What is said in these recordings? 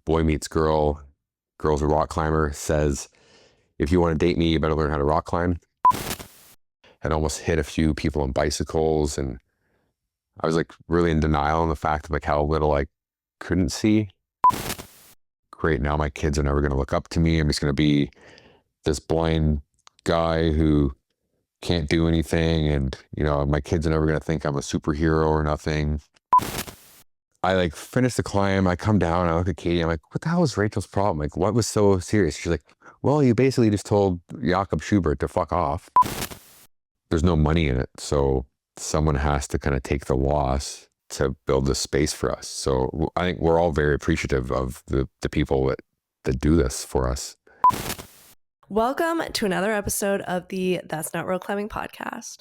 boy meets girl, girl's a rock climber, says, if you want to date me, you better learn how to rock climb. Had almost hit a few people on bicycles, and I was like really in denial on the fact of like how little I couldn't see. Great, now my kids are never going to look up to me. I'm just going to be this blind guy who can't do anything, and my kids are never going to think I'm a superhero or nothing. I like finish the climb, I come down, I look at Katie, I'm like, what the hell is Rachel's problem? Like, what was so serious? She's like, well, you basically just told Jakob Schubert to fuck off. There's no money in it, so someone has to kind of take the loss to build this space for us. So I think we're all very appreciative of the people that do this for us. Welcome to another episode of the That's Not Real Climbing podcast.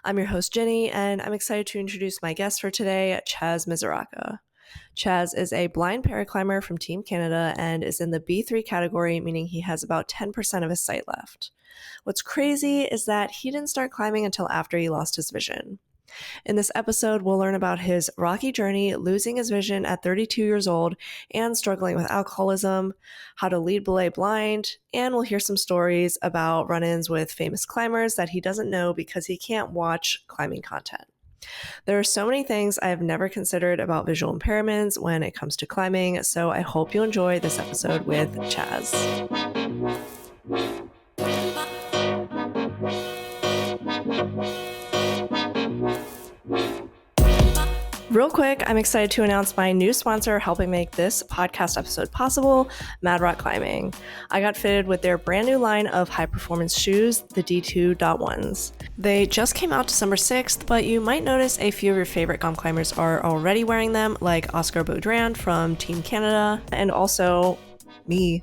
I'm your host, Jenny, and I'm excited to introduce my guest for today, Chaz Misuraca. Chaz is a blind paraclimber from Team Canada and is in the B3 category, meaning he has about 10% of his sight left. What's crazy is that he didn't start climbing until after he lost his vision. In this episode, we'll learn about his rocky journey, losing his vision at 32 years old and struggling with alcoholism, how to lead belay blind, and we'll hear some stories about run-ins with famous climbers that he doesn't know because he can't watch climbing content. There are so many things I have never considered about visual impairments when it comes to climbing, so I hope you enjoy this episode with Chaz. Real quick, I'm excited to announce my new sponsor helping make this podcast episode possible, Mad Rock Climbing. I got fitted with their brand new line of high-performance shoes, the D2.1s. They just came out December 6th, but you might notice a few of your favorite gum climbers are already wearing them, like Oscar Beaudrand from Team Canada, and also me.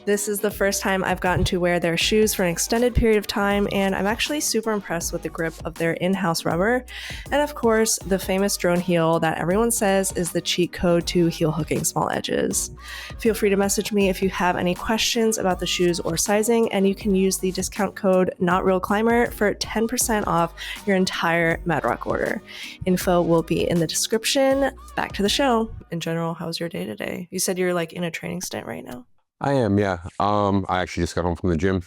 This is the first time I've gotten to wear their shoes for an extended period of time, and I'm actually super impressed with the grip of their in-house rubber, and of course, the famous drone heel that everyone says is the cheat code to heel hooking small edges. Feel free to message me if you have any questions about the shoes or sizing, and you can use the discount code NotRealClimber for 10% off your entire Mad Rock order. Info will be in the description. Back to the show. In general, how's your day today? You said you're like in a training stint right now. I am, yeah. I actually just got home from the gym.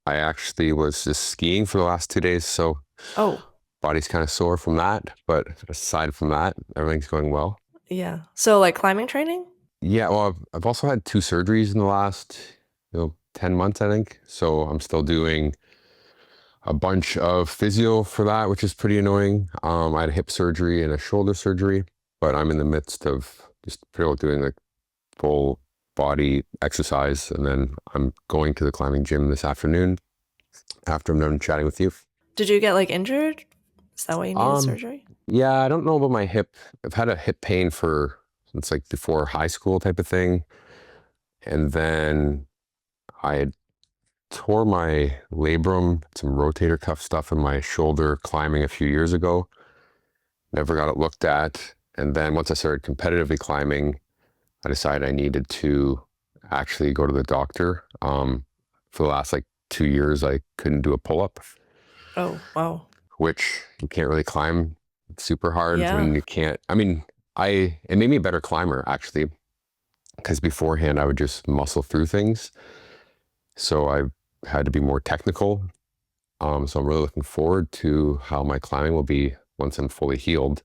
I actually was just skiing for the last 2 days, so body's kind of sore from that. But aside from that, everything's going well. Yeah. So like climbing training? Yeah, well, I've also had 2 surgeries in the last 10 months, I think. So I'm still doing a bunch of physio for that, which is pretty annoying. I had a hip surgery and a shoulder surgery, but I'm in the midst of just pretty well doing like full body exercise, and then I'm going to the climbing gym this afternoon after I'm done chatting with you. Did you get like injured? Is that why you needed surgery? Yeah, I don't know about my hip. I've had a hip pain since like before high school type of thing, and then I had tore my labrum, some rotator cuff stuff in my shoulder climbing a few years ago. Never got it looked at, and then once I started competitively climbing, I decided I needed to actually go to the doctor. For the last like 2 years, I couldn't do a pull-up. Oh, wow. Which you can't really climb super hard when you can't. I mean, it made me a better climber actually, because beforehand I would just muscle through things. So I had to be more technical. So I'm really looking forward to how my climbing will be once I'm fully healed,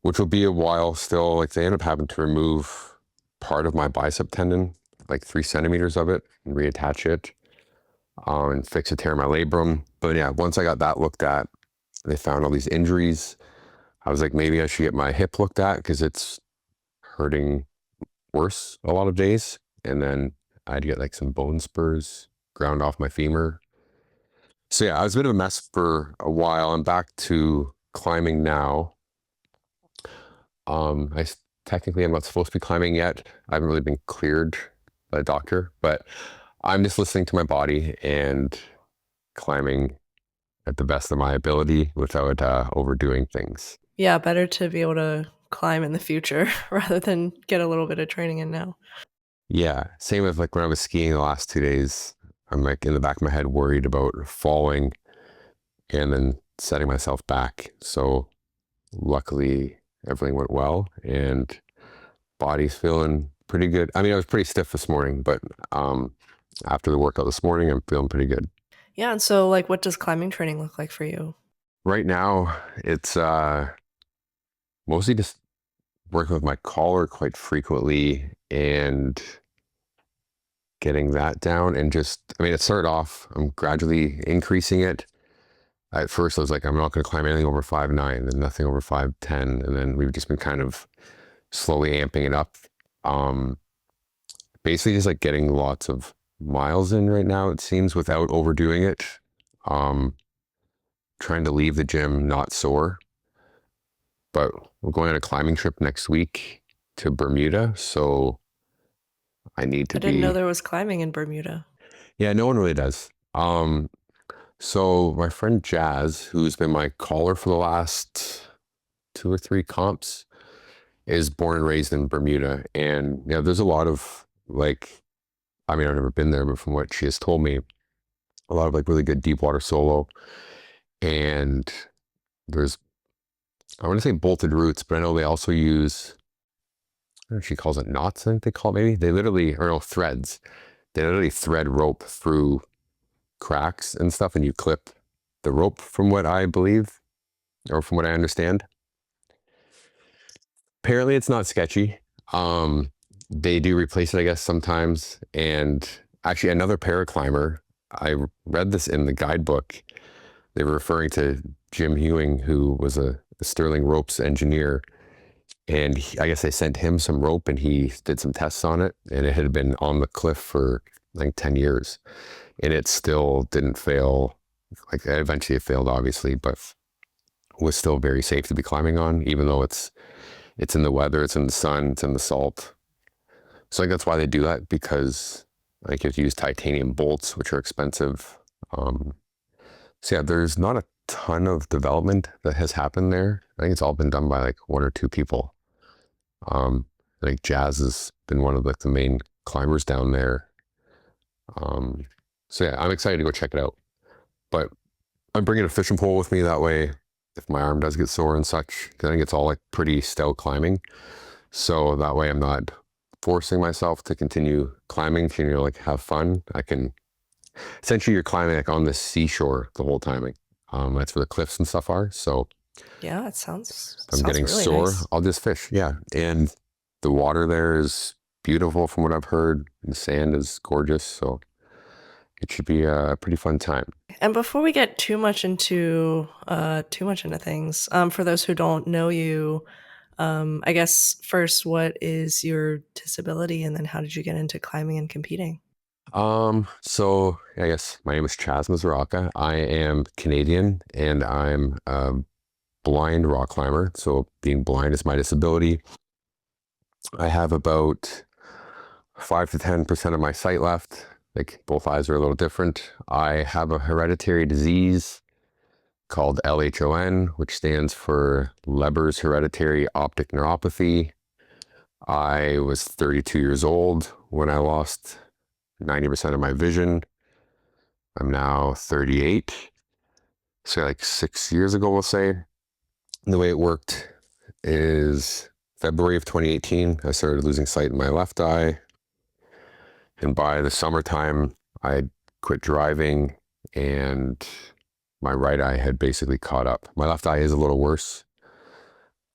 which will be a while still. Like they end up having to remove part of my bicep tendon, like 3 centimeters of it, and reattach it, and fix a tear in my labrum. But yeah, once I got that looked at, they found all these injuries. I was like, maybe I should get my hip looked at because it's hurting worse a lot of days. And then I had to get like some bone spurs ground off my femur. So yeah, I was a bit of a mess for a while. I'm back to climbing now. Technically, I'm not supposed to be climbing yet. I haven't really been cleared by the doctor, but I'm just listening to my body and climbing at the best of my ability without overdoing things. Yeah, better to be able to climb in the future rather than get a little bit of training in now. Yeah, same with like when I was skiing the last 2 days. I'm like in the back of my head worried about falling and then setting myself back. So luckily everything went well and body's feeling pretty good. I mean, I was pretty stiff this morning, but after the workout this morning, I'm feeling pretty good. Yeah. And so, like, what does climbing training look like for you? Right now, it's mostly just working with my collar quite frequently and getting that down. And just, I mean, it started off, I'm gradually increasing it. At first, I was like, I'm not going to climb anything over 5'9" and nothing over 5'10". And then we've just been kind of slowly amping it up. Um, Basically, just like getting lots of miles in right now, it seems, without overdoing it. Um, Trying to leave the gym not sore. But we're going on a climbing trip next week to Bermuda. So I need to I didn't know be. there was climbing in Bermuda. Yeah, no one really does. So my friend Chaz, who's been my caller for the last 2 or 3 comps, is born and raised in Bermuda. And yeah, there's a lot of like, I mean, I've never been there, but from what she has told me, a lot of like really good deep water solo. And there's, I want to say bolted routes, but I know they also use, I don't know if she calls it knots, I think they call it maybe. They literally, or no, threads. They literally thread rope through cracks and stuff, and you clip the rope from what I believe, or from what I understand. Apparently it's not sketchy. They do replace it, I guess, sometimes. And actually another paraclimber, I read this in the guidebook. They were referring to Jim Hewing, who was a Sterling Ropes engineer. And I guess they sent him some rope and he did some tests on it. And it had been on the cliff for like 10 years. And it still didn't fail. Like eventually it failed, obviously, but was still very safe to be climbing on, even though it's in the weather, it's in the sun, it's in the salt. So I think that's why they do that, because like you have to use titanium bolts, which are expensive. So yeah, there's not a ton of development that has happened there. I think it's all been done by like 1 or 2 people. Like Chaz has been one of like the main climbers down there. So yeah, I'm excited to go check it out. But I'm bringing a fishing pole with me, that way if my arm does get sore and such, I think it's all like pretty stout climbing. So that way I'm not forcing myself to continue climbing, to, like have fun. I can, essentially you're climbing like on the seashore the whole time. That's where the cliffs and stuff are. So Yeah, it sounds if I'm getting really sore, nice. I'll just fish. Yeah. And the water there is beautiful from what I've heard. The sand is gorgeous. So it should be a pretty fun time. And before we get too much into things, for those who don't know you, I guess first, what is your disability, and then how did you get into climbing and competing? So I guess my name is Chaz Misuraca. I am Canadian and I'm a blind rock climber. So being blind is my disability. I have about 5 to 10% of my sight left. Like both eyes are a little different. I have a hereditary disease called LHON, which stands for Leber's hereditary optic neuropathy. I was 32 years old when I lost 90% of my vision. I'm now 38. So like 6 years ago, we'll say. And the way it worked is February of 2018, I started losing sight in my left eye. And by the summertime, I quit driving and my right eye had basically caught up. My left eye is a little worse.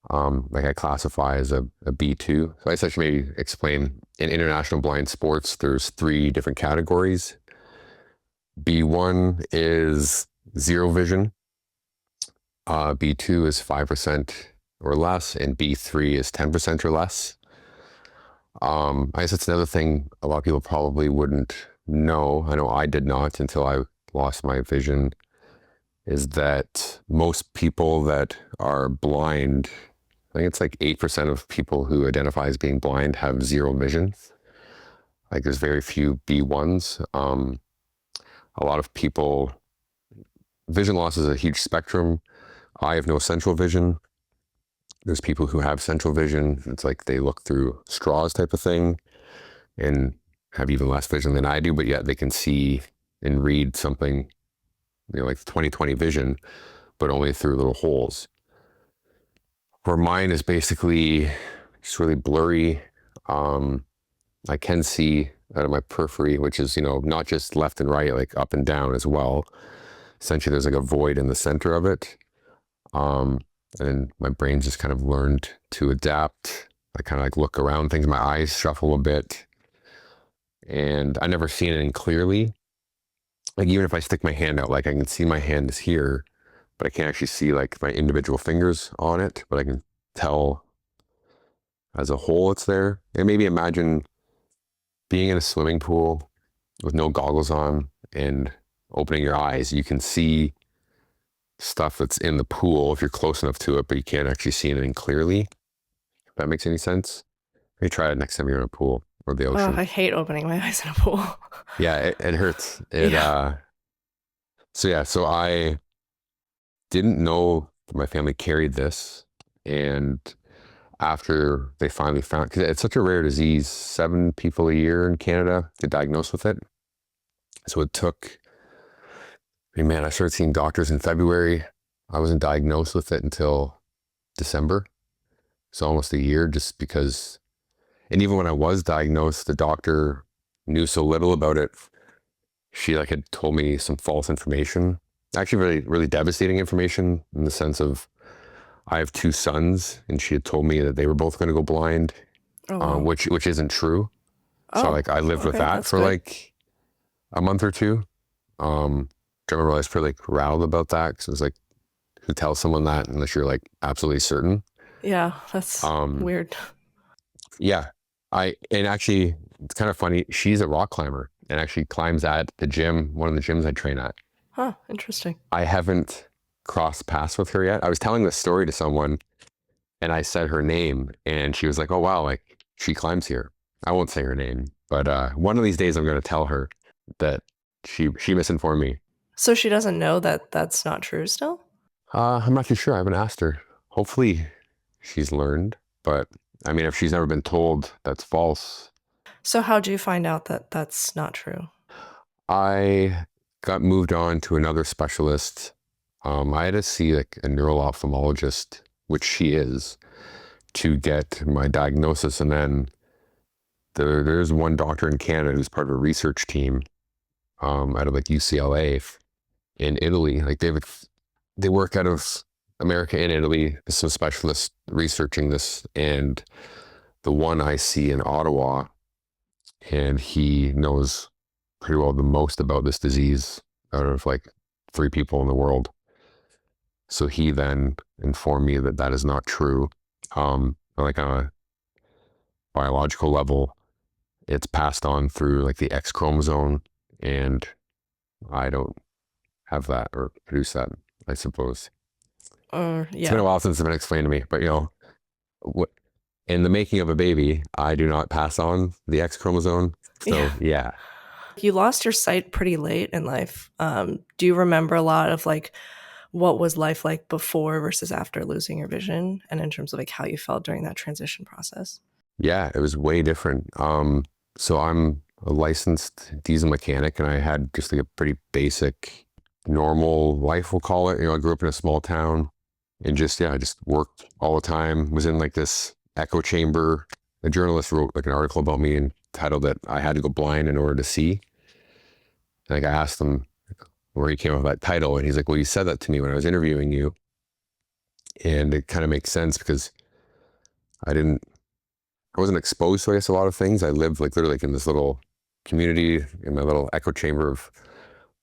Like I classify as a B2. So I essentially maybe explain, in international blind sports, there's 3 different categories. B1 is 0 vision. B2 is 5% or less, and B3 is 10% or less. I guess that's another thing a lot of people probably wouldn't know. I know I did not until I lost my vision, is that most people that are blind, I think it's like 8% of people who identify as being blind have 0 vision. Like there's very few B1s. A lot of people, vision loss is a huge spectrum. I have no central vision. There's people who have central vision. It's like they look through straws type of thing and have even less vision than I do, but yet they can see and read something, like 20/20 vision, but only through little holes. Where mine is basically just really blurry. I can see out of my periphery, which is, not just left and right, like up and down as well. Essentially, there's like a void in the center of it. And my brain just kind of learned to adapt. I kind of like look around things. My eyes shuffle a bit, and I never see anything clearly. Like even if I stick my hand out, like I can see my hand is here, but I can't actually see like my individual fingers on it, but I can tell as a whole it's there. And maybe imagine being in a swimming pool with no goggles on and opening your eyes. You can see stuff that's in the pool if you're close enough to it, but you can't actually see anything clearly. If that makes any sense. Maybe try it next time you're in a pool or the ocean. I hate opening my eyes in a pool. Yeah, it hurts. So I didn't know that my family carried this. And after they finally found, because it's such a rare disease, 7 people a year in Canada get diagnosed with it. So it took, I started seeing doctors in February. I wasn't diagnosed with it until December. So almost a year, just because, and even when I was diagnosed, the doctor knew so little about it. She had told me some false information, actually really, really devastating information in the sense of, I have 2 sons, and she had told me that they were both going to go blind, which isn't true. So I lived with that for good. A month or 2. I remember I was pretty riled about that, because it was who tells someone that unless you're absolutely certain? Yeah, that's weird. Yeah, and actually it's kind of funny. She's a rock climber and actually climbs at the gym, one of the gyms I train at. Huh, interesting. I haven't crossed paths with her yet. I was telling this story to someone and I said her name and she was like, oh wow, she climbs here. I won't say her name, but one of these days I'm going to tell her that she misinformed me. So she doesn't know that that's not true still? I'm not too sure. I haven't asked her. Hopefully she's learned, but if she's never been told, that's false. So how'd you find out that that's not true? I got moved on to another specialist. I had to see a neuro-ophthalmologist, which she is, to get my diagnosis. And then there's one doctor in Canada who's part of a research team out of UCLA in Italy. They work out of America and Italy. There's some specialists researching this, and the one I see in Ottawa, and he knows pretty well the most about this disease out of 3 people in the world. So he then informed me that that is not true. On a biological level, it's passed on through the X chromosome, and I don't have that or produce that, I suppose. Yeah. It's been a while since it's been explained to me, but in the making of a baby, I do not pass on the X chromosome. So yeah. You lost your sight pretty late in life. Do you remember a lot of what was life like before versus after losing your vision, and in terms of how you felt during that transition process? Yeah, it was way different. So I'm a licensed diesel mechanic, and I had just a pretty basic, normal life, we'll call it. I grew up in a small town, and I just worked all the time. Was in this echo chamber. A journalist wrote an article about me and titled it, I had to go blind in order to see. I asked him where he came up with that title, and he's like, well, you said that to me when I was interviewing you. And it kind of makes sense because I wasn't exposed to, a lot of things. I lived literally in this little community, in my little echo chamber of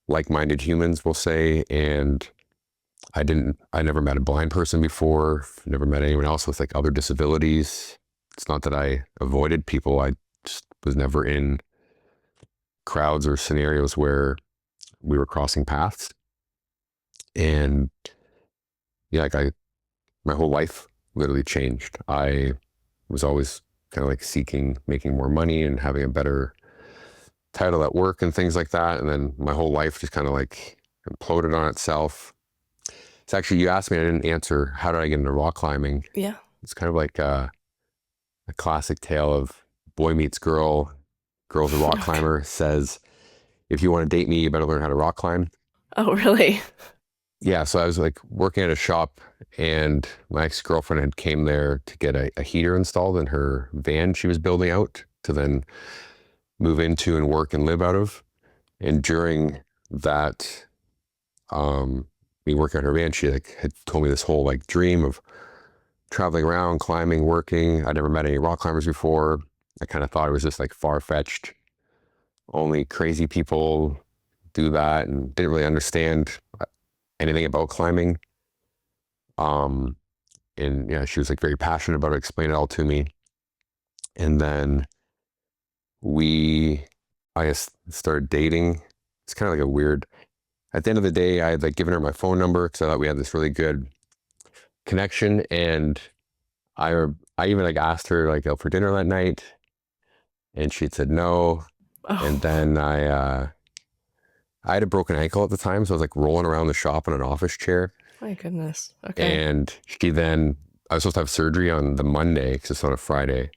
like-minded humans, we'll say. And I never met a blind person before, never met anyone else with other disabilities. It's not that I avoided people. I just was never in crowds or scenarios where we were crossing paths. And my whole life literally changed. I was always kind of seeking, making more money and having a better title at work and things like that. And then my whole life just kind of imploded on itself. It's actually, you asked me, I didn't answer, how did I get into rock climbing? Yeah. It's kind of a classic tale of boy meets girl. Girl's a rock climber, says, if you want to date me, you better learn how to rock climb. Oh, really? Yeah, so I was working at a shop, and my ex-girlfriend had came there to get a heater installed in her van she was building out to then move into and work and live out of. And during that, me working on her van, she like had told me this whole like dream of traveling around, climbing, working. I'd never met any rock climbers before. I kind of thought it was just like far-fetched. Only crazy people do that, and didn't really understand anything about climbing. And yeah, she was like very passionate about it, explained it all to me. And then I guess, started dating. It's kind of like a weird, at the end of the day, I had like given her my phone number because I thought we had this really good connection. And I even like asked her like out for dinner that night, and she said no. Oh. And then I had a broken ankle at the time, so I was like rolling around the shop in an office chair. My goodness. Okay. And I was supposed to have surgery on the Monday because it's on a Friday.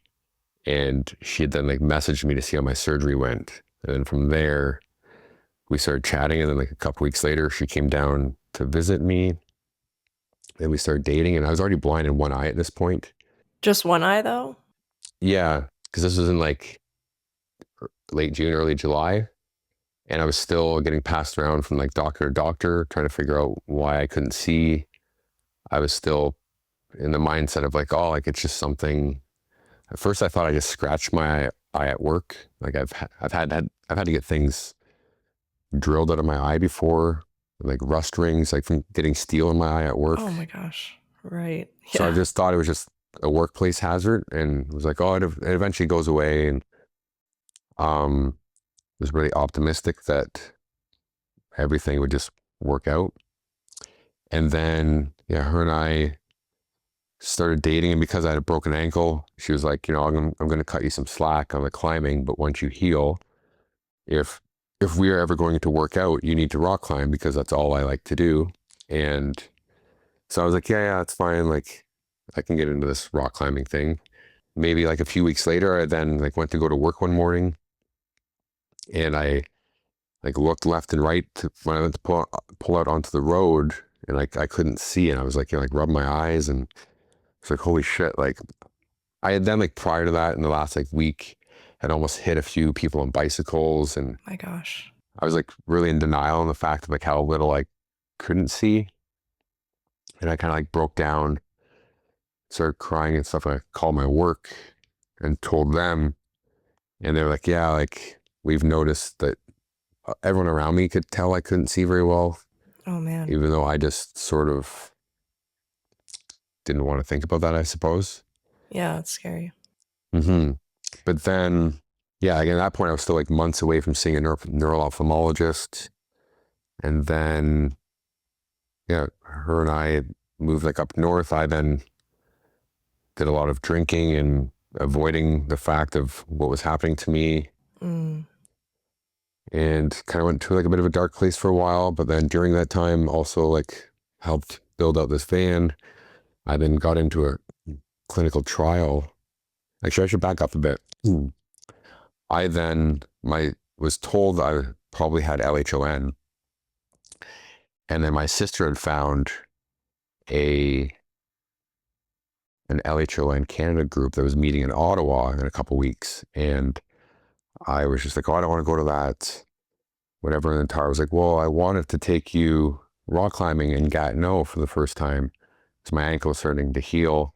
And she had then like messaged me to see how my surgery went. And then from there, we started chatting. And then like a couple weeks later, she came down to visit me. And we started dating. And I was already blind in one eye at this point. Just one eye though? Yeah, because this was in like late June, early July. And I was still getting passed around from like doctor to doctor, trying to figure out why I couldn't see. I was still in the mindset of like, oh, like it's just something. At first I thought I just scratched my eye at work. Like I've had to get things drilled out of my eye before, like rust rings, like from getting steel in my eye at work. Oh my gosh. Right. Yeah. So I just thought it was just a workplace hazard, and was like, oh, it eventually goes away. And was really optimistic that everything would just work out. And then, yeah, her and I started dating, and because I had a broken ankle, she was like, I'm going to cut you some slack on the climbing, but once you heal, if we are ever going to work out, you need to rock climb because that's all I like to do. And so I was like, yeah, it's fine. Like I can get into this rock climbing thing. Maybe like a few weeks later, I then like went to go to work one morning, and I like looked left and right when I went to pull out onto the road, and like I couldn't see, and I was like, like rubbing my eyes, and it's like, holy shit. Like I had then like prior to that in the last like week had almost hit a few people on bicycles, and my gosh, I was like really in denial on the fact of like how little I couldn't see. And I kind of like broke down, started crying and stuff. I called my work and told them, and they were like, yeah, like we've noticed that everyone around me could tell I couldn't see very well. Oh man. Even though I just sort of didn't want to think about that, I suppose. Yeah, it's scary. But then, yeah, again, at that point, I was still like months away from seeing a neural ophthalmologist. And then, yeah, her and I moved like up north. I then did a lot of drinking and avoiding the fact of what was happening to me. And kind of went to like a bit of a dark place for a while. But then during that time, also like helped build out this van. I then got into a clinical trial. Actually, I should back up a bit. I then was told I probably had LHON. And then my sister had found an LHON Canada group that was meeting in Ottawa in a couple weeks. And I was just like, oh, I don't want to go to that. Whatever. And Tara was like, well, I wanted to take you rock climbing in Gatineau for the first time. So my ankle was starting to heal.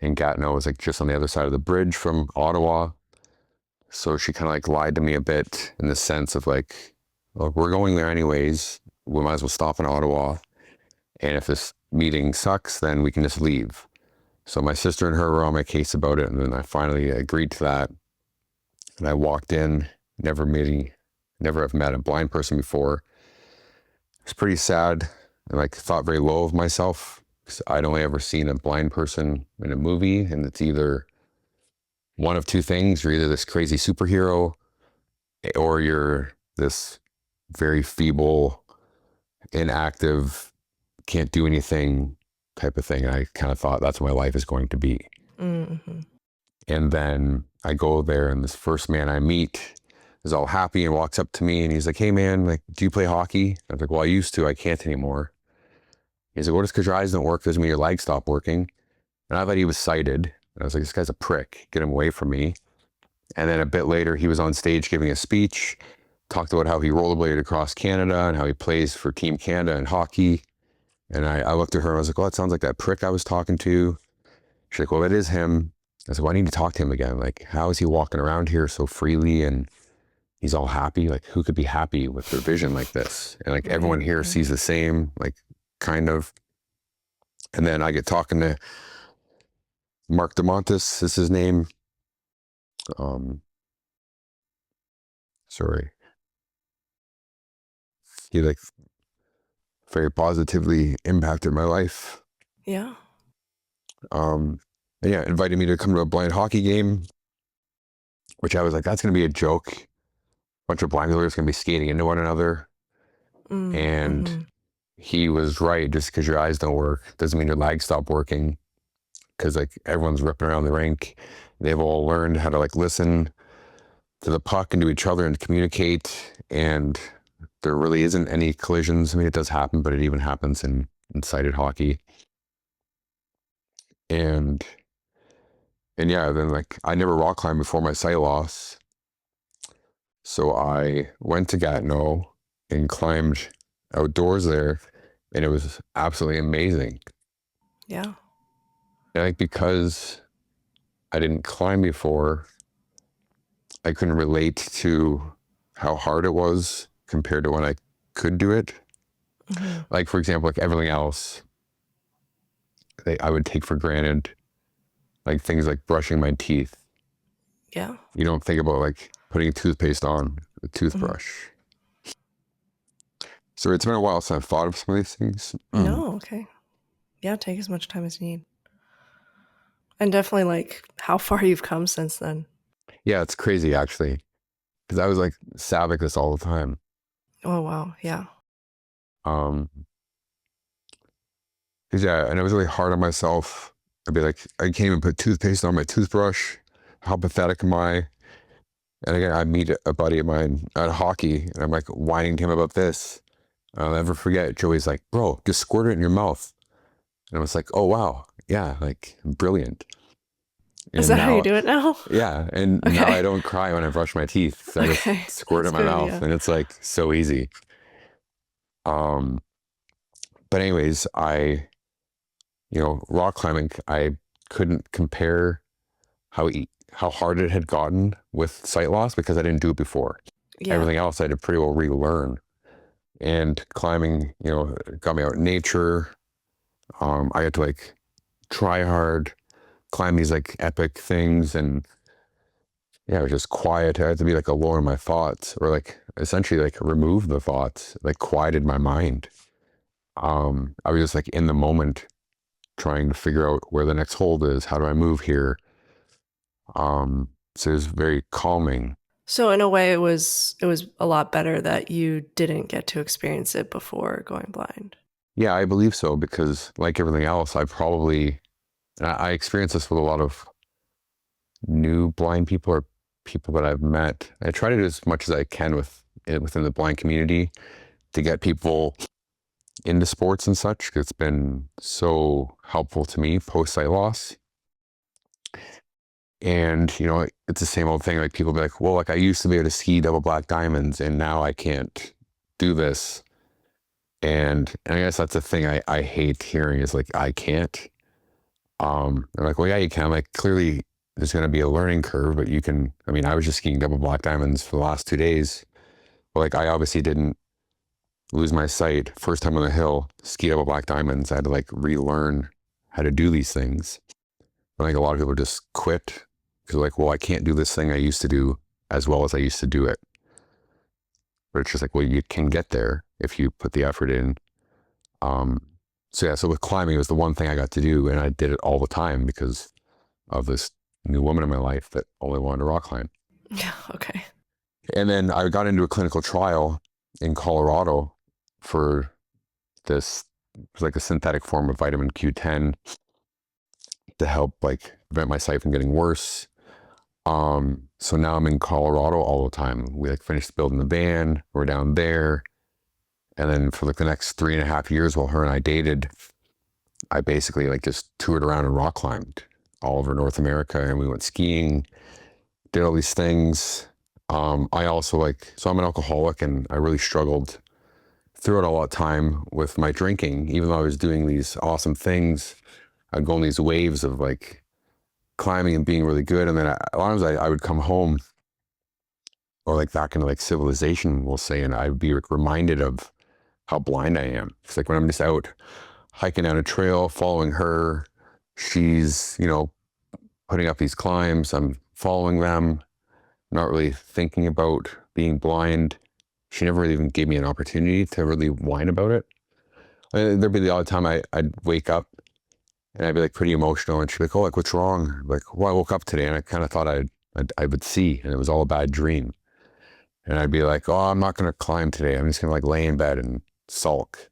And Gatineau was like just on the other side of the bridge from Ottawa. So she kind of like lied to me a bit in the sense of like, well, we're going there anyways. We might as well stop in Ottawa. And if this meeting sucks, then we can just leave. So my sister and her were on my case about it. And then I finally agreed to that. And I walked in, never have met a blind person before. It was pretty sad. And like thought very low of myself, because I'd only ever seen a blind person in a movie. And it's either one of two things. You're either this crazy superhero, or you're this very feeble, inactive, can't do anything type of thing. And I kind of thought that's what my life is going to be. And then I go there, and this first man I meet is all happy and walks up to me, and he's like, hey man, like, do you play hockey? I was like, well, I used to, I can't anymore. He's like, well, just because your eyes don't work doesn't mean your legs stop working. And I thought he was sighted. And I was like, this guy's a prick, get him away from me. And then a bit later, he was on stage giving a speech, talked about how he rollerbladed across Canada and how he plays for Team Canada in hockey. And I looked at her and I was like, oh, it sounds like that prick I was talking to. She's like, well, it is him. I said, well, I need to talk to him again. Like, how is he walking around here so freely and he's all happy? Like, who could be happy with their vision like this? And like, everyone here sees the same, like, kind of. And then I get talking to Mark DeMontis, is his name. Sorry. He like very positively impacted my life. Yeah. And yeah, invited me to come to a blind hockey game, which I was like, that's going to be a joke. A bunch of blind people are going to be skating into one another. And he was right. Just because your eyes don't work doesn't mean your legs stop working. Because like everyone's ripping around the rink. They've all learned how to like listen to the puck and to each other and communicate. And there really isn't any collisions. I mean, it does happen, but it even happens in sighted hockey. And yeah, then like I never rock climbed before my sight loss. So I went to Gatineau and climbed outdoors there, and it was absolutely amazing. Yeah. And like because I didn't climb before, I couldn't relate to how hard it was compared to when I could do it. Like for example, like everything else, I would take for granted, like things like brushing my teeth. Yeah. You don't think about like putting toothpaste on a toothbrush. So it's been a while since I've thought of some of these things. No, okay. Yeah, take as much time as you need. And definitely like how far you've come since then. Yeah, it's crazy actually. Because I was like sad like this all the time. Oh wow, yeah. Because yeah, and it was really hard on myself. I'd be like, I can't even put toothpaste on my toothbrush. How pathetic am I? And again, I meet a buddy of mine at hockey, and I'm like whining to him about this. I'll never forget. Joey's like, bro, just squirt it in your mouth. And I was like, oh wow, yeah, like brilliant. Is that how you do it now? Yeah, and now I don't cry when I brush my teeth. So I just squirt it in my mouth, and it's like so easy. But anyways, rock climbing, I couldn't compare how hard it had gotten with sight loss because I didn't do it before. Yeah. Everything else I had to pretty well relearn. And climbing, got me out in nature. I had to like try hard, climb these like epic things, and yeah, it was just quiet. I had to be like alone in my thoughts, or like essentially like remove the thoughts, like quieted my mind. I was just like in the moment, trying to figure out where the next hold is. How do I move here? So it was very calming. So in a way, it was a lot better that you didn't get to experience it before going blind. Yeah, I believe so, because like everything else, I experience this with a lot of new blind people or people that I've met. I try to do as much as I can within the blind community to get people into sports and such. It's been so helpful to me post sight loss. And, it's the same old thing. Like people be like, well, like I used to be able to ski double black diamonds and now I can't do this. And I guess that's the thing I hate hearing is like, I can't. They're like, well, yeah, you can. Like clearly there's going to be a learning curve, but you can, I was just skiing double black diamonds for the last 2 days. But like, I obviously didn't lose my sight first time on the hill, ski double black diamonds. I had to like relearn how to do these things. I think a lot of people just quit because like, well, I can't do this thing I used to do as well as I used to do it. But it's just like, well, you can get there if you put the effort in. So with climbing, it was the one thing I got to do, and I did it all the time because of this new woman in my life that only wanted to rock climb. Yeah, okay. And then I got into a clinical trial in Colorado for this, it was like a synthetic form of vitamin Q10 to help like prevent my sight from getting worse. So now I'm in Colorado all the time. We like finished building the van. We're down there. And then for like the next 3.5 years while her and I dated, I basically like just toured around and rock climbed all over North America. And we went skiing, did all these things. I also so I'm an alcoholic, and I really struggled throughout a lot of time with my drinking. Even though I was doing these awesome things, I'd go on these waves of like climbing and being really good. And then a lot of times I would come home, or like back into like civilization, we'll say, and I'd be like reminded of how blind I am. It's like when I'm just out hiking down a trail, following her, she's, putting up these climbs, I'm following them, not really thinking about being blind. She never really even gave me an opportunity to really whine about it. There'd be the odd time I'd wake up and I'd be like pretty emotional, and she'd be like, "Oh, like what's wrong?" Like, "Well, I woke up today and I kind of thought I would see, and it was all a bad dream." And I'd be like, "Oh, I'm not going to climb today. I'm just going to like lay in bed and sulk."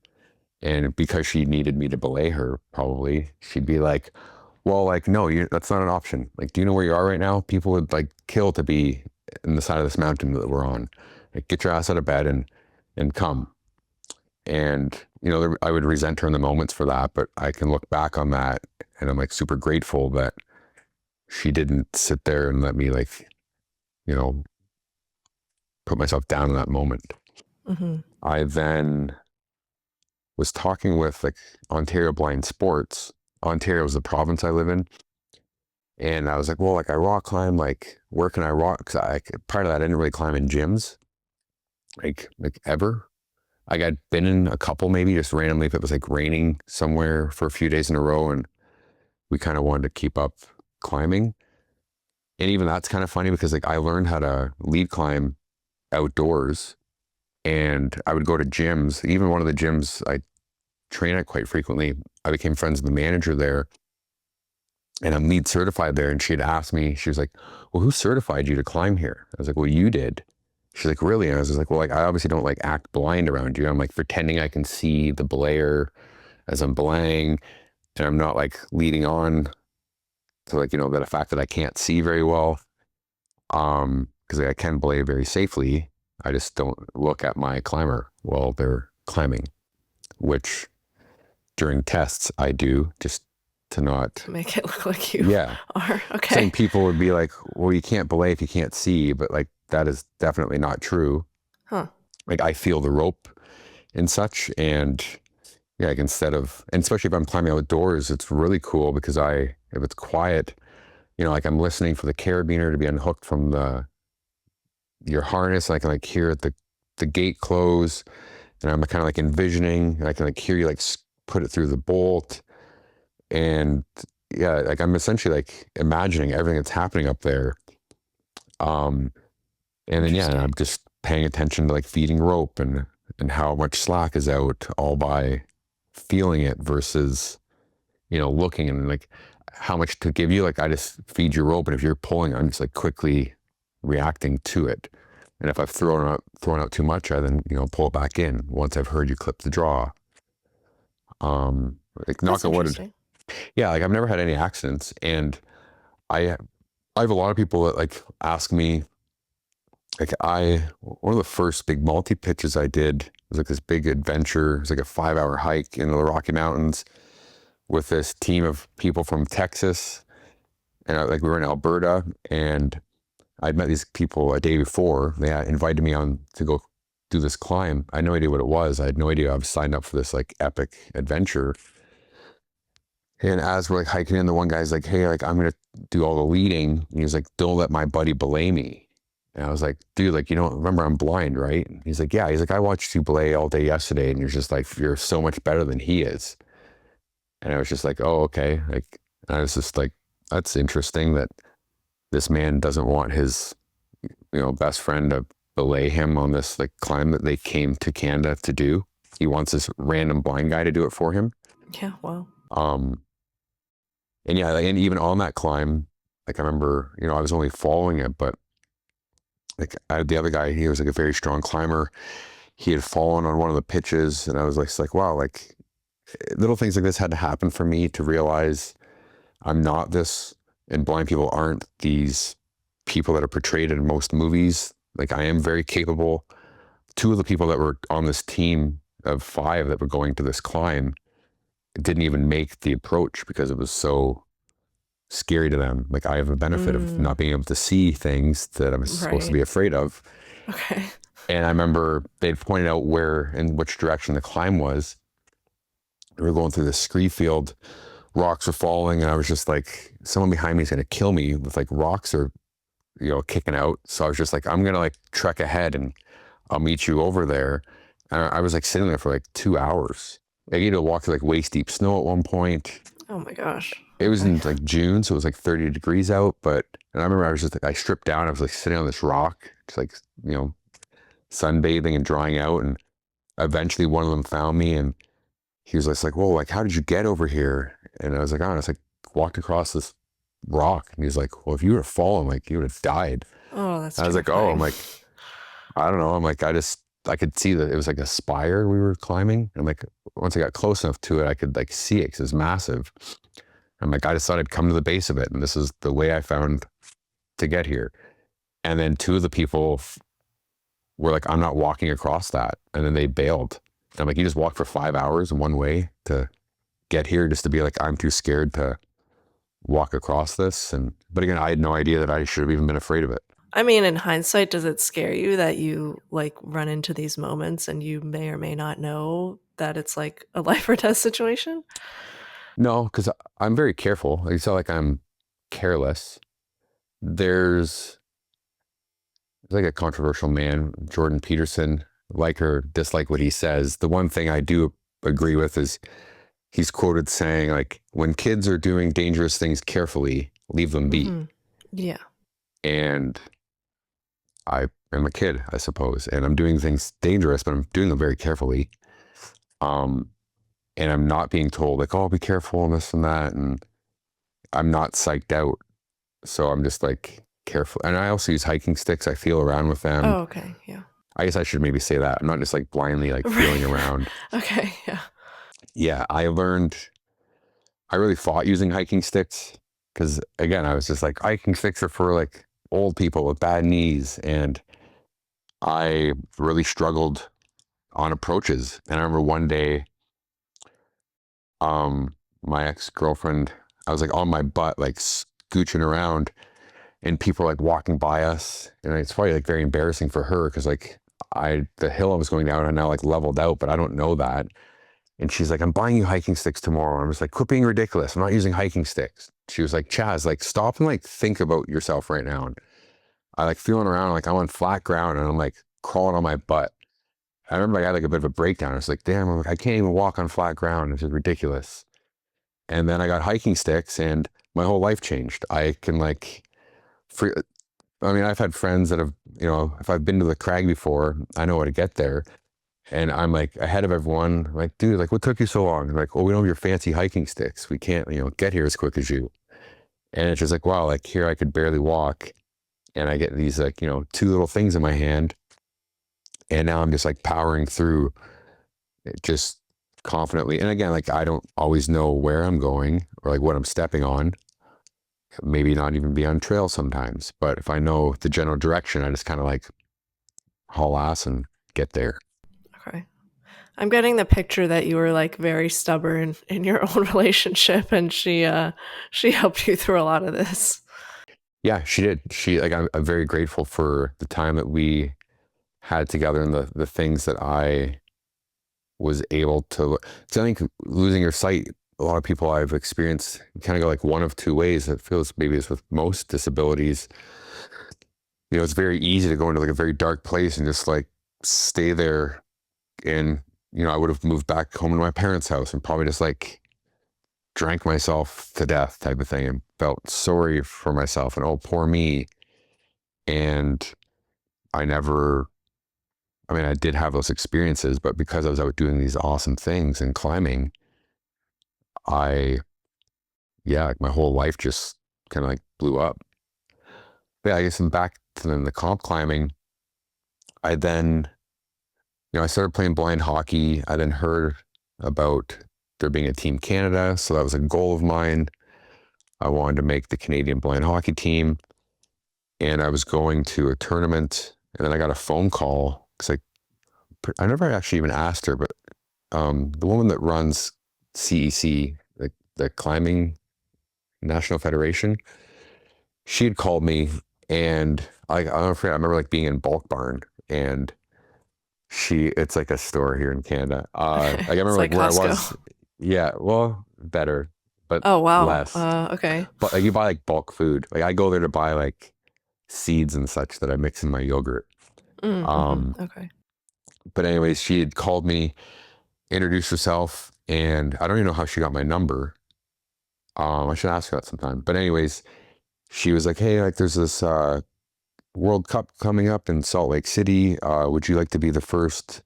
And because she needed me to belay her, probably, she'd be like, "Well, like, no, that's not an option. Like, do you know where you are right now? People would like kill to be in the side of this mountain that we're on. Like, get your ass out of bed and come." And, I would resent her in the moments for that, but I can look back on that and I'm like super grateful that she didn't sit there and let me like, you know, put myself down in that moment. Mm-hmm. I then was talking with like Ontario Blind Sports. Ontario is the province I live in. And I was like, well, like I rock climb, like where can I rock? Cause prior to that, I didn't really climb in gyms, like ever. Like I'd been in a couple, maybe just randomly if it was like raining somewhere for a few days in a row, and we kind of wanted to keep up climbing. And even that's kind of funny because like I learned how to lead climb outdoors, and I would go to gyms. Even one of the gyms I train at quite frequently, I became friends with the manager there, and I'm lead certified there. And she had asked me, she was like, "Well, who certified you to climb here?" I was like, "Well, you did." She's like, "Really?" And I was just like, "Well, like I obviously don't like act blind around you. I'm like pretending I can see the belayer as I'm belaying, and I'm not like leading on to like, the fact that I can't see very well. Because I can belay very safely. I just don't look at my climber while they're climbing, which during tests I do just to not make it look like you yeah. are. Okay. Saying people would be like, well, you can't belay if you can't see, but like that is definitely not true. Huh. Like I feel the rope and such, and yeah, like and especially if I'm climbing outdoors, it's really cool because if it's quiet, like I'm listening for the carabiner to be unhooked from your harness, and I can like hear the gate close, and I'm kind of like envisioning, and I can like hear you like put it through the bolt, and yeah, like I'm essentially like imagining everything that's happening up there. And then yeah, I'm just paying attention to like feeding rope and how much slack is out, all by feeling it versus looking, and like how much to give you. Like I just feed your rope, and if you're pulling, I'm just like quickly reacting to it. And if I've thrown out too much, I then pull it back in once I've heard you clip the draw. Like knock on wood. Yeah, like I've never had any accidents, and I have a lot of people that like ask me. Like one of the first big multi pitches I did was like this big adventure. It was like a 5-hour hike into the Rocky Mountains with this team of people from Texas, and like we were in Alberta, and I'd met these people a day before. They had invited me on to go do this climb. I had no idea what it was. I had no idea I was signed up for this like epic adventure. And as we're like hiking in, the one guy's like, "Hey, like I'm gonna do all the leading." And he's like, "Don't let my buddy belay me." And I was like, "Dude, like, remember I'm blind, right?" And he's like, "Yeah." He's like, "I watched you belay all day yesterday, and you're so much better than he is." And I was just like, "Oh, okay." Like, I was just like, "That's interesting that this man doesn't want his, best friend to belay him on this like climb that they came to Canada to do. He wants this random blind guy to do it for him." Yeah. Wow. And yeah, and even on that climb, like I remember, I was only following it, but like I had the other guy, he was like a very strong climber. He had fallen on one of the pitches, and I was like, wow, like little things like this had to happen for me to realize I'm not this, and blind people aren't these people that are portrayed in most movies. Like I am very capable. 2 of the people that were on this team of 5 that were going to this climb didn't even make the approach because it was so scary to them. Like I have a benefit of not being able to see things that I'm supposed to be afraid of. Okay. And I remember they'd pointed out where and which direction the climb was. We were going through the scree field, rocks were falling, and I was just like, someone behind me is gonna kill me with like rocks or kicking out. So I was just like, I'm gonna like trek ahead and I'll meet you over there. And I was like sitting there for like 2 hours. I had to walk through like waist deep snow at one point. Oh my gosh. It was in like June, so it was like 30 degrees out. And I remember I was just like, I stripped down. I was like sitting on this rock, just like, sunbathing and drying out. And eventually one of them found me and he was just like, whoa, like, how did you get over here? And I was like, oh, and I was like, walked across this rock. And he's like, well, if you would have fallen, like, you would have died. Oh, that's I was like, oh, I'm like, I don't know. I'm like, I could see that it was like a spire we were climbing. And like, once I got close enough to it, I could like see it because it's massive. I'm like, I just thought I'd come to the base of it. And this is the way I found to get here. And then two of the people were like, I'm not walking across that. And then they bailed. And I'm like, you just walked for 5 hours one way to get here just to be like, I'm too scared to walk across this. But again, I had no idea that I should have even been afraid of it. I mean, in hindsight, does it scare you that you like run into these moments and you may or may not know that it's like a life or death situation? No, because I'm very careful. It's not like I'm careless. There's like a controversial man, Jordan Peterson, like or dislike what he says. The one thing I do agree with is he's quoted saying, like, when kids are doing dangerous things carefully, leave them be. Mm-hmm. Yeah. And I am a kid, I suppose, and I'm doing things dangerous, but I'm doing them very carefully. And I'm not being told like, oh, be careful and this and that. And I'm not psyched out. So I'm just like careful. And I also use hiking sticks. I feel around with them. Oh, okay. Yeah. I guess I should maybe say that. I'm not just like blindly like feeling around. Okay. Yeah. Yeah. I really fought using hiking sticks because again, I was just like, hiking sticks are for like old people with bad knees. And I really struggled on approaches. And I remember one day, my ex-girlfriend, I was like on my butt, like scooching around and people were like walking by us. And it's probably like very embarrassing for her because like the hill I was going down, I now like leveled out, but I don't know that. And she's like, I'm buying you hiking sticks tomorrow. And I was like, quit being ridiculous. I'm not using hiking sticks. She was like, Chaz, like stop and like think about yourself right now. And I like feeling around, like I'm on flat ground and I'm like crawling on my butt. I remember I had like a bit of a breakdown. I was like, damn, I can't even walk on flat ground. This is ridiculous. And then I got hiking sticks and my whole life changed. I can like, I've had friends that have, if I've been to the crag before, I know how to get there. And I'm like ahead of everyone. I'm like, dude, like what took you so long? I'm like, oh, we don't have your fancy hiking sticks. We can't, get here as quick as you. And it's just like, wow, like here I could barely walk. And I get these like, two little things in my hand. And now I'm just like powering through just confidently. And again, like I don't always know where I'm going or like what I'm stepping on. Maybe not even be on trail sometimes. But if I know the general direction, I just kind of like haul ass and get there. Okay. I'm getting the picture that you were like very stubborn in your own relationship and she helped you through a lot of this. Yeah, she did. I'm very grateful for the time that we had together and the things that I was able to. I think losing your sight, a lot of people I've experienced kind of go like one of two ways. It feels maybe it's with most disabilities. It's very easy to go into like a very dark place and just like stay there. And, I would have moved back home to my parents' house and probably just like drank myself to death type of thing and felt sorry for myself and, oh, poor me. And I did have those experiences, but because I was out doing these awesome things and climbing, like my whole life just kind of like blew up. But yeah, I guess I'm back to the comp climbing. I then, I started playing blind hockey. I then heard about there being a Team Canada. So that was a goal of mine. I wanted to make the Canadian blind hockey team. And I was going to a tournament. And then I got a phone call because I never actually even asked her, but the woman that runs CEC, the climbing National Federation. She had called me, and I don't forget, I remember like being in Bulk Barn, and it's like a store here in Canada. Like I remember It's like like where I was. Costco. Yeah, well, better, but Oh, wow. less. Okay. But like you buy like bulk food. Like I go there to buy like seeds and such that I mix in my yogurt. Um, Okay. but anyways, she had called me, introduced herself, and I don't even know how she got my number. I should ask her that sometime. But anyways, she was like, "Hey, like there's this World Cup coming up in Salt Lake City. Would you like to be the first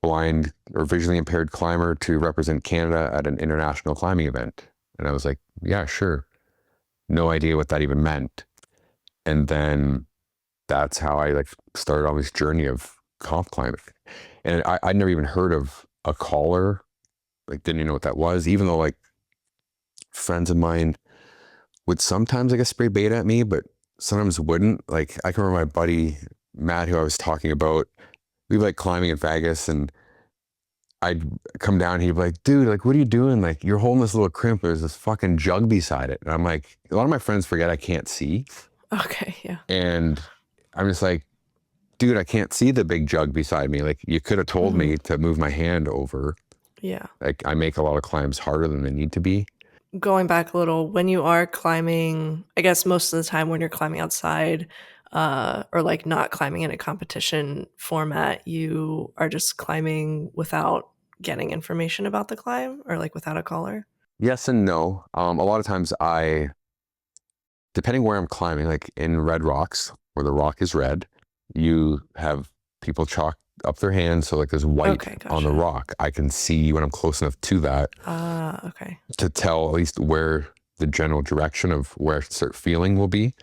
blind or visually impaired climber to represent Canada at an international climbing event?" And I was like, "Yeah, sure." No idea what that even meant. And then that's how I like started on this journey of comp climbing. And I'd never even heard of a collar, like didn't even know what that was, even though like friends of mine would sometimes like spray bait at me, but sometimes wouldn't. Like I can remember my buddy Matt, who I was talking about, we were like climbing in Vegas, and I'd come down, he'd be like, "Dude, like what are you doing? Like you're holding this little crimp, there's this fucking jug beside it." And I'm like, a lot of my friends forget I can't see. Okay. Yeah. And I'm just like, dude, I can't see the big jug beside me. Like you could have told me to move my hand over. Yeah. Like I make a lot of climbs harder than they need to be. Going back a little, when you are climbing, I guess most of the time when you're climbing outside, or like not climbing in a competition format, you are just climbing without getting information about the climb or like without a collar. Yes and no. A lot of times depending where I'm climbing, like in red rocks where the rock is red, you have people chalk up their hands. So like there's white Okay, on the gotcha. rock. I can see when I'm close enough to that Okay. to tell at least where the general direction of where I should start feeling will be.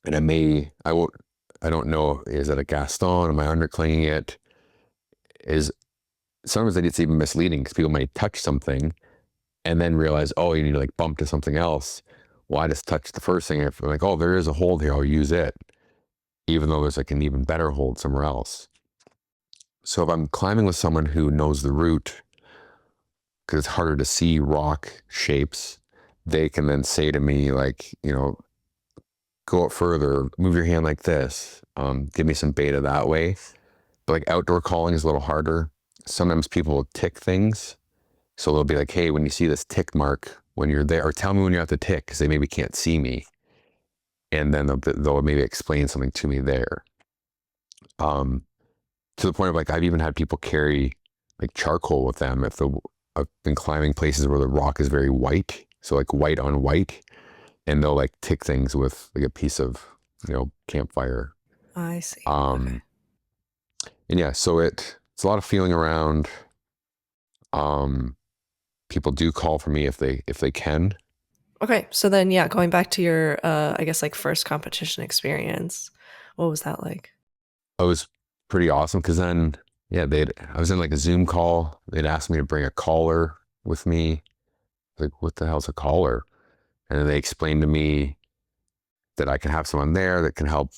And I don't know, is it a Gaston? Am I underclinging it? Is sometimes it's even misleading because people might touch something and then realize, oh, you need to like bump to something else. Well, I just touched the first thing. If like, oh, there is a hold here, I'll use it, even though there's like an even better hold somewhere else. So if I'm climbing with someone who knows the route, because it's harder to see rock shapes, they can then say to me, like, go up further, move your hand like this, give me some beta that way. But like outdoor calling is a little harder. Sometimes people will tick things. So they'll be like, hey, when you see this tick mark, when you're there, or tell me when you're at the tick, because they maybe can't see me. And then they'll maybe explain something to me there. To the point of like, I've even had people carry like charcoal with them I've been climbing places where the rock is very white. So like white on white. And they'll like tick things with like a piece of, campfire. I see. Okay. And yeah, so it's a lot of feeling around. People do call for me if they can. Okay. So then, yeah, going back to your, I guess like first competition experience, what was that like? It was pretty awesome because then, yeah, I was in like a Zoom call. They'd asked me to bring a collar with me. Like, what the hell's a collar? And then they explained to me that I can have someone there that can help,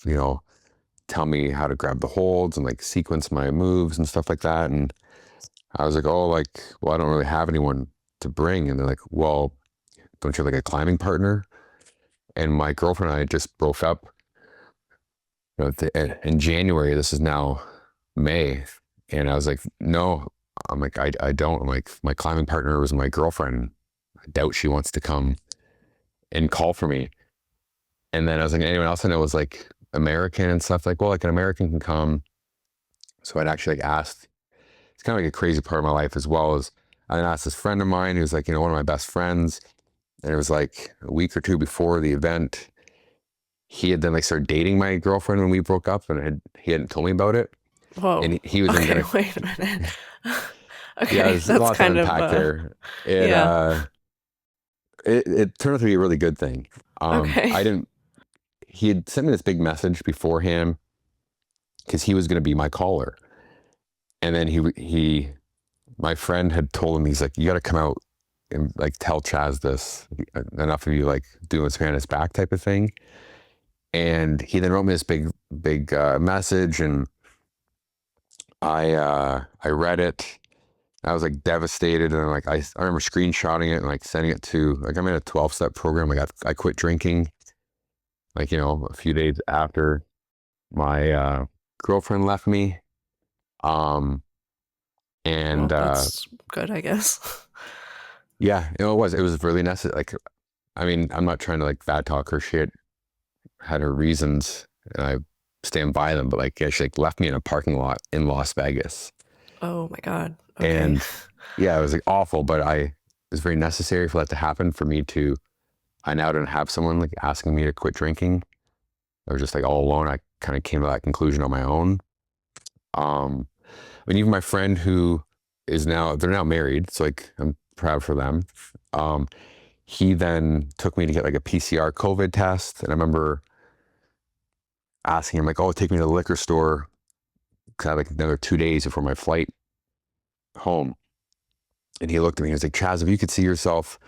tell me how to grab the holds and like sequence my moves and stuff like that. And I was like, oh, like, well, I don't really have anyone to bring. And they're like, well, don't you have like a climbing partner? And my girlfriend and I just broke up, in January. This is now May. And I was like, no, I'm like, I don't. I'm like, my climbing partner was my girlfriend. I doubt she wants to come and call for me. And then I was like, anyone else I know was like American and stuff. Like, well, like an American can come. So I'd actually like asked, it's kind of like a crazy part of my life as well as I asked this friend of mine who's like, one of my best friends. And it was like a week or two before the event. He had then like started dating my girlfriend when we broke up, and he hadn't told me about it. And Whoa. he was then Okay. gonna, Wait a minute. yeah, Okay. there's a That's lot to kind of, unpack there. It yeah. it turned out to be a really good thing. Okay. I didn't. He had sent me this big message beforehand because he was going to be my caller, and then my friend had told him, he's like, you got to come out and like tell Chaz this, enough of you like doing Spanish back type of thing. And he then wrote me this big message, and I read it. I was like devastated, and like I remember screenshotting it and like sending it to like I'm in a 12-step program. Like I quit drinking, like a few days after my girlfriend left me. And Well, that's good, I guess. yeah, it was really necessary. Like, I mean, I'm not trying to like bad talk her. She had her reasons, and I stand by them. But like, yeah, she like left me in a parking lot in Las Vegas. Oh my God. Okay. And yeah, it was like awful, but it was very necessary for that to happen for me to. I now don't have someone like asking me to quit drinking. I was just like all alone. I kind of came to that conclusion on my own. I mean, even my friend who they're now married, so like I'm proud for them. He then took me to get like a PCR COVID test, and I remember asking him like, "Oh, take me to the liquor store because I have like another 2 days before my flight home." And he looked at me and he was like, "Chaz, if you could see yourself,"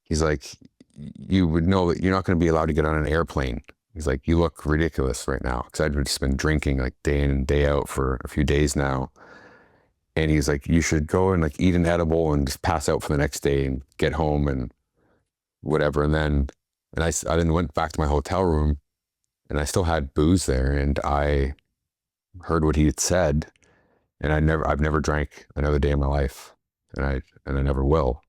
he's like, "you would know that you're not going to be allowed to get on an airplane." He's like, "You look ridiculous right now," because I'd just been drinking like day in and day out for a few days now. And he's like, "You should go and like eat an edible and just pass out for the next day and get home and whatever." And I then went back to my hotel room, and I still had booze there, and I heard what he had said, and I've never drank another day in my life, and I never will.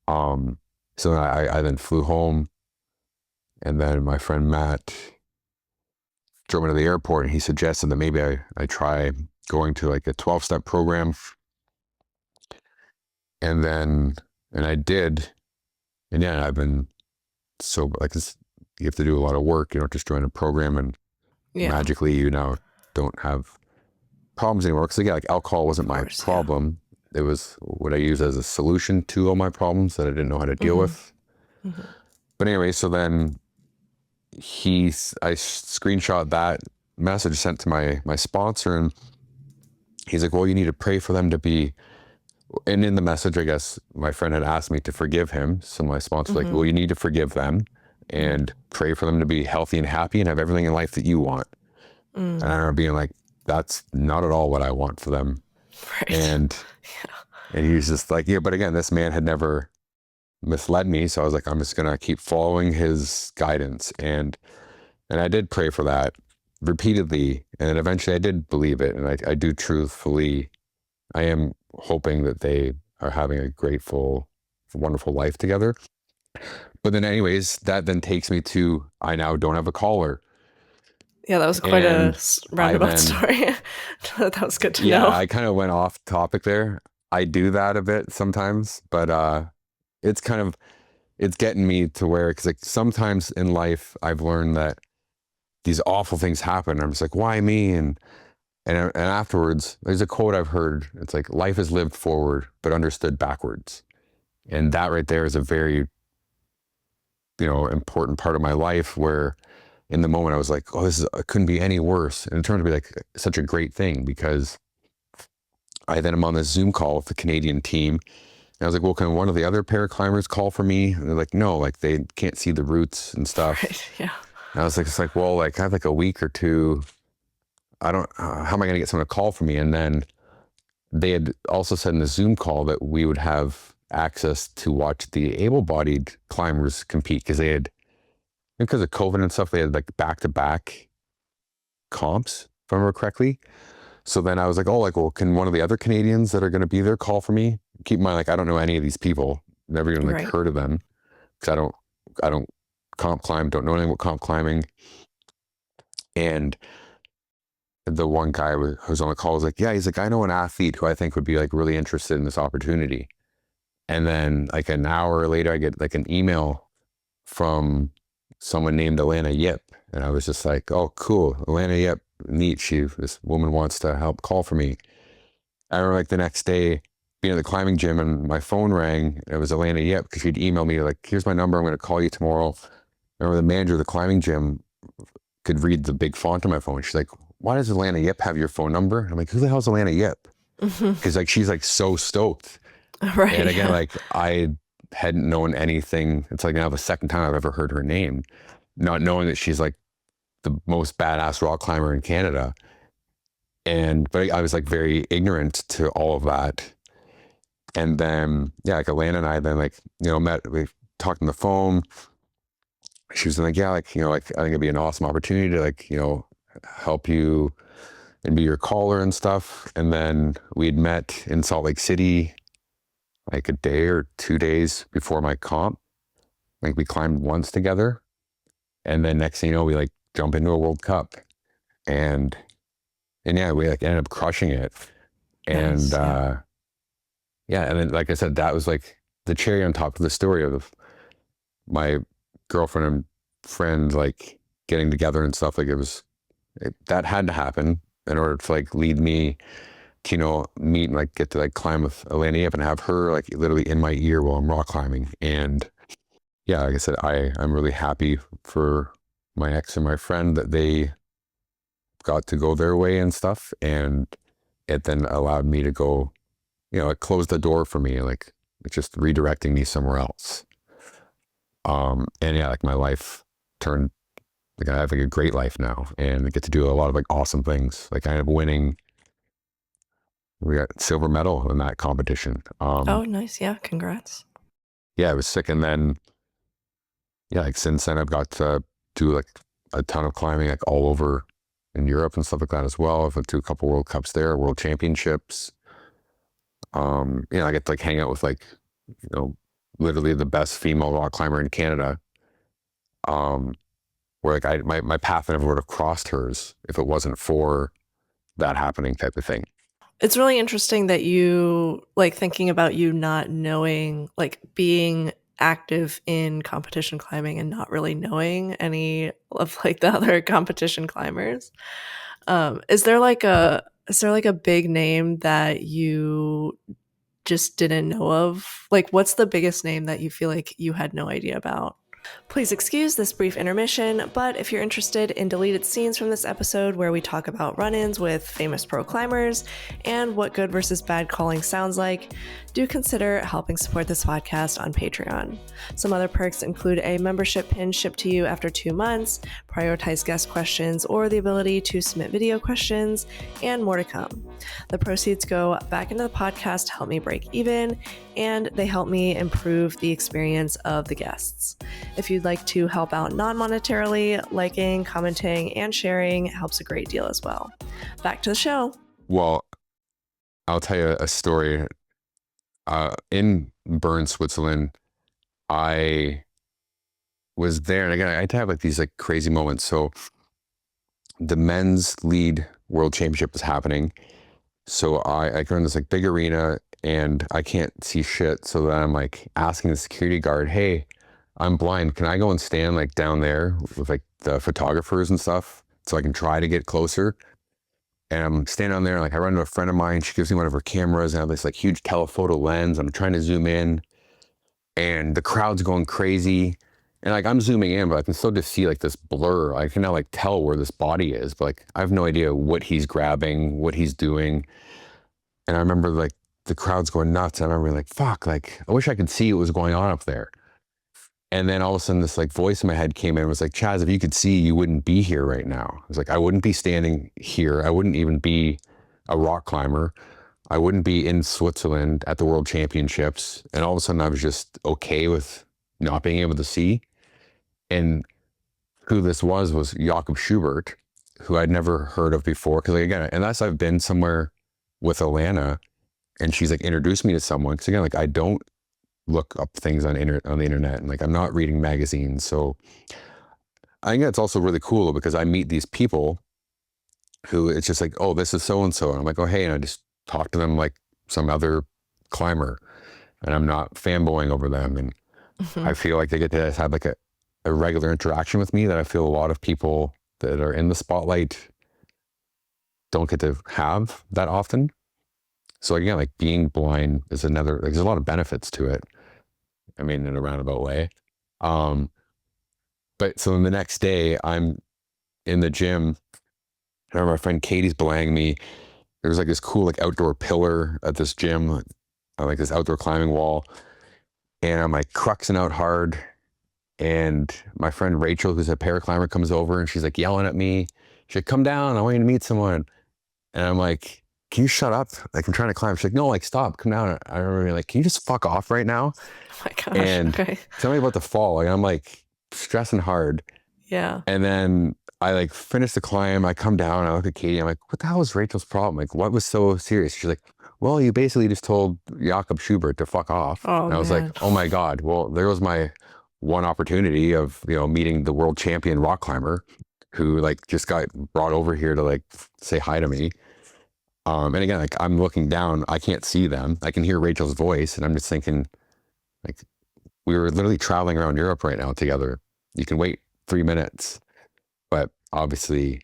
Um, so I then flew home, and then my friend Matt drove me to the airport, and he suggested that maybe I try going to like a 12-step program, and I did, and yeah, I've been sober. Like you have to do a lot of work. You don't just join a program and magically you now don't have problems anymore. Because again, like alcohol wasn't my problem. It was what I used as a solution to all my problems that I didn't know how to deal with. Mm-hmm. But anyway, so then I screenshot that message sent to my sponsor, and he's like, "Well, you need to pray for them to be." And in the message, I guess my friend had asked me to forgive him. So my sponsor was like, "Well, you need to forgive them and pray for them to be healthy and happy and have everything in life that you want." And I remember being like, "That's not at all what I want for them." Right. And he was just like, "Yeah, but again, this man had never misled me." So I was like, I'm just going to keep following his guidance. And I did pray for that repeatedly. And then eventually I did believe it. And I do truthfully, I am hoping that they are having a grateful, wonderful life together. But then anyways, that then takes me to, I now don't have a collar. Yeah, that was quite a roundabout story. That was good to know. Yeah, I kind of went off topic there. I do that a bit sometimes, but it's getting me to where, because like sometimes in life I've learned that these awful things happen. I'm just like, why me? And afterwards, there's a quote I've heard. It's like, life is lived forward, but understood backwards. And that right there is a very, important part of my life, where in the moment I was like, oh, it couldn't be any worse. And it turned to be like such a great thing, because I then am on this Zoom call with the Canadian team. And I was like, well, can one of the other paraclimbers call for me? And they're like, no, like they can't see the routes and stuff. Right, yeah. And I was like, it's like, well, like I have like a week or two. I don't, how am I going to get someone to call for me? And then they had also said in the Zoom call that we would have access to watch the able-bodied climbers compete, because because of COVID and stuff, they had like back-to-back comps, if I remember correctly. So then I was like, oh, like, well, can one of the other Canadians that are going to be there call for me? Keep in mind, like, I don't know any of these people. Never even like heard of them, because I don't comp climb, don't know anything about comp climbing. And the one guy who was on the call was like, yeah, he's like, I know an athlete who I think would be like really interested in this opportunity. And then like an hour later, I get like an email from someone named Alannah Yip. And I was just like, oh, cool. Alannah Yip, neat. This woman wants to help call for me. I remember like the next day being at the climbing gym, and my phone rang, and it was Alannah Yip, because she'd emailed me like, here's my number, I'm going to call you tomorrow. I remember the manager of the climbing gym could read the big font on my phone. She's like, why does Alannah Yip have your phone number? I'm like, who the hell's Alannah Yip? Because like, she's like so stoked. Right. And again, like I hadn't known anything. It's like now the second time I've ever heard her name, not knowing that she's like the most badass rock climber in Canada. But I was like very ignorant to all of that. And then, yeah, like Alannah and I then like, we talked on the phone. She was like, yeah, like, like I think it'd be an awesome opportunity to like, help you and be your caller and stuff. And then we'd met in Salt Lake City like a day or 2 days before my comp. Like we climbed once together. And then next thing you know, we like jump into a World Cup. And yeah, we like ended up crushing it. And Nice, yeah, and then like I said, that was like the cherry on top of the story of my girlfriend and friend like getting together and stuff. Like that had to happen in order to like lead me to, meet and like get to like climb with Alannah Yip and have her like literally in my ear while I'm rock climbing. And yeah, like I said, I'm really happy for my ex and my friend that they got to go their way and stuff. And it then allowed me to go, it closed the door for me, like it's just redirecting me somewhere else. And yeah, like my life turned, like I have like a great life now and I get to do a lot of like awesome things. Like I ended up winning, we got silver medal in that competition. Oh, nice. Yeah. Congrats. Yeah, it was sick. And then, yeah, like since then I've got to do like a ton of climbing, like all over in Europe and stuff like that as well. I've went to a couple World Cups there, World Championships. I get to like hang out with like, literally the best female rock climber in Canada. Where like my path never would have crossed hers if it wasn't for that happening type of thing. It's really interesting that you like thinking about you not knowing, like being active in competition climbing and not really knowing any of like the other competition climbers. Is there like a big name that you just didn't know of? Like, what's the biggest name that you feel like you had no idea about? Please excuse this brief intermission, but if you're interested in deleted scenes from this episode where we talk about run ins with famous pro climbers and what good versus bad calling sounds like, do consider helping support this podcast on Patreon. Some other perks include a membership pin shipped to you after 2 months, prioritized guest questions, or the ability to submit video questions, and more to come. The proceeds go back into the podcast to help me break even, and they help me improve the experience of the guests. If you'd like to help out non-monetarily, liking, commenting, and sharing helps a great deal as well. Back to the show. Well, I'll tell you a story. In Bern, Switzerland, I was there, and again, I had to have like these like crazy moments. So the men's lead world championship was happening. So I go in this like big arena and I can't see shit. So then I'm like asking the security guard, hey, I'm blind. Can I go and stand like down there with like the photographers and stuff so I can try to get closer? And I'm standing on there, like I run into a friend of mine. She gives me one of her cameras and I have this like huge telephoto lens. I'm trying to zoom in and the crowd's going crazy. And like I'm zooming in, but I can still just see like this blur. I can now like tell where this body is, but like I have no idea what he's grabbing, what he's doing. And I remember like the crowd's going nuts. And I remember like, fuck, like I wish I could see what was going on up there. And then all of a sudden this like voice in my head came in and was like, Chaz, if you could see, you wouldn't be here right now. I was like, I wouldn't be standing here. I wouldn't even be a rock climber. I wouldn't be in Switzerland at the World Championships. And all of a sudden I was just okay with not being able to see. And who this was Jakob Schubert, who I'd never heard of before. Cause like, again, unless I've been somewhere with Alannah and she's like introduced me to someone. Cause again, like I don't look up things on the internet and like I'm not reading magazines. So I think that's also really cool because I meet these people who it's just like, oh, this is so and so. And I'm like, oh, hey, and I just talk to them like some other climber and I'm not fanboying over them. And I feel like they get to have like a regular interaction with me that I feel a lot of people that are in the spotlight don't get to have that often. So again, like being blind is another, like, there's a lot of benefits to it. I mean, in a roundabout way. But so the next day I'm in the gym. I remember my friend Katie's belaying me. There was like this cool like outdoor pillar at this gym, like this outdoor climbing wall. And I'm like cruxing out hard. And my friend Rachel, who's a paraclimber, comes over and she's like yelling at me. She's like, come down, I want you to meet someone. And I'm like, can you shut up? Like, I'm trying to climb. She's like, no, like, stop, come down. I remember being like, can you just fuck off right now? Oh my gosh. And Okay. tell me about the fall. Like, I'm like stressing hard. Yeah. And then I like finish the climb. I come down. I look at Katie. I'm like, what the hell was Rachel's problem? Like, what was so serious? She's like, well, you basically just told Jakob Schubert to fuck off. Oh And I was like, man. oh my God. Well, there was my one opportunity of, meeting the world champion rock climber who like just got brought over here to like say hi to me. And again, like I'm looking down, I can't see them. I can hear Rachel's voice and I'm just thinking like, we were literally traveling around Europe right now together. You can wait 3 minutes, but obviously,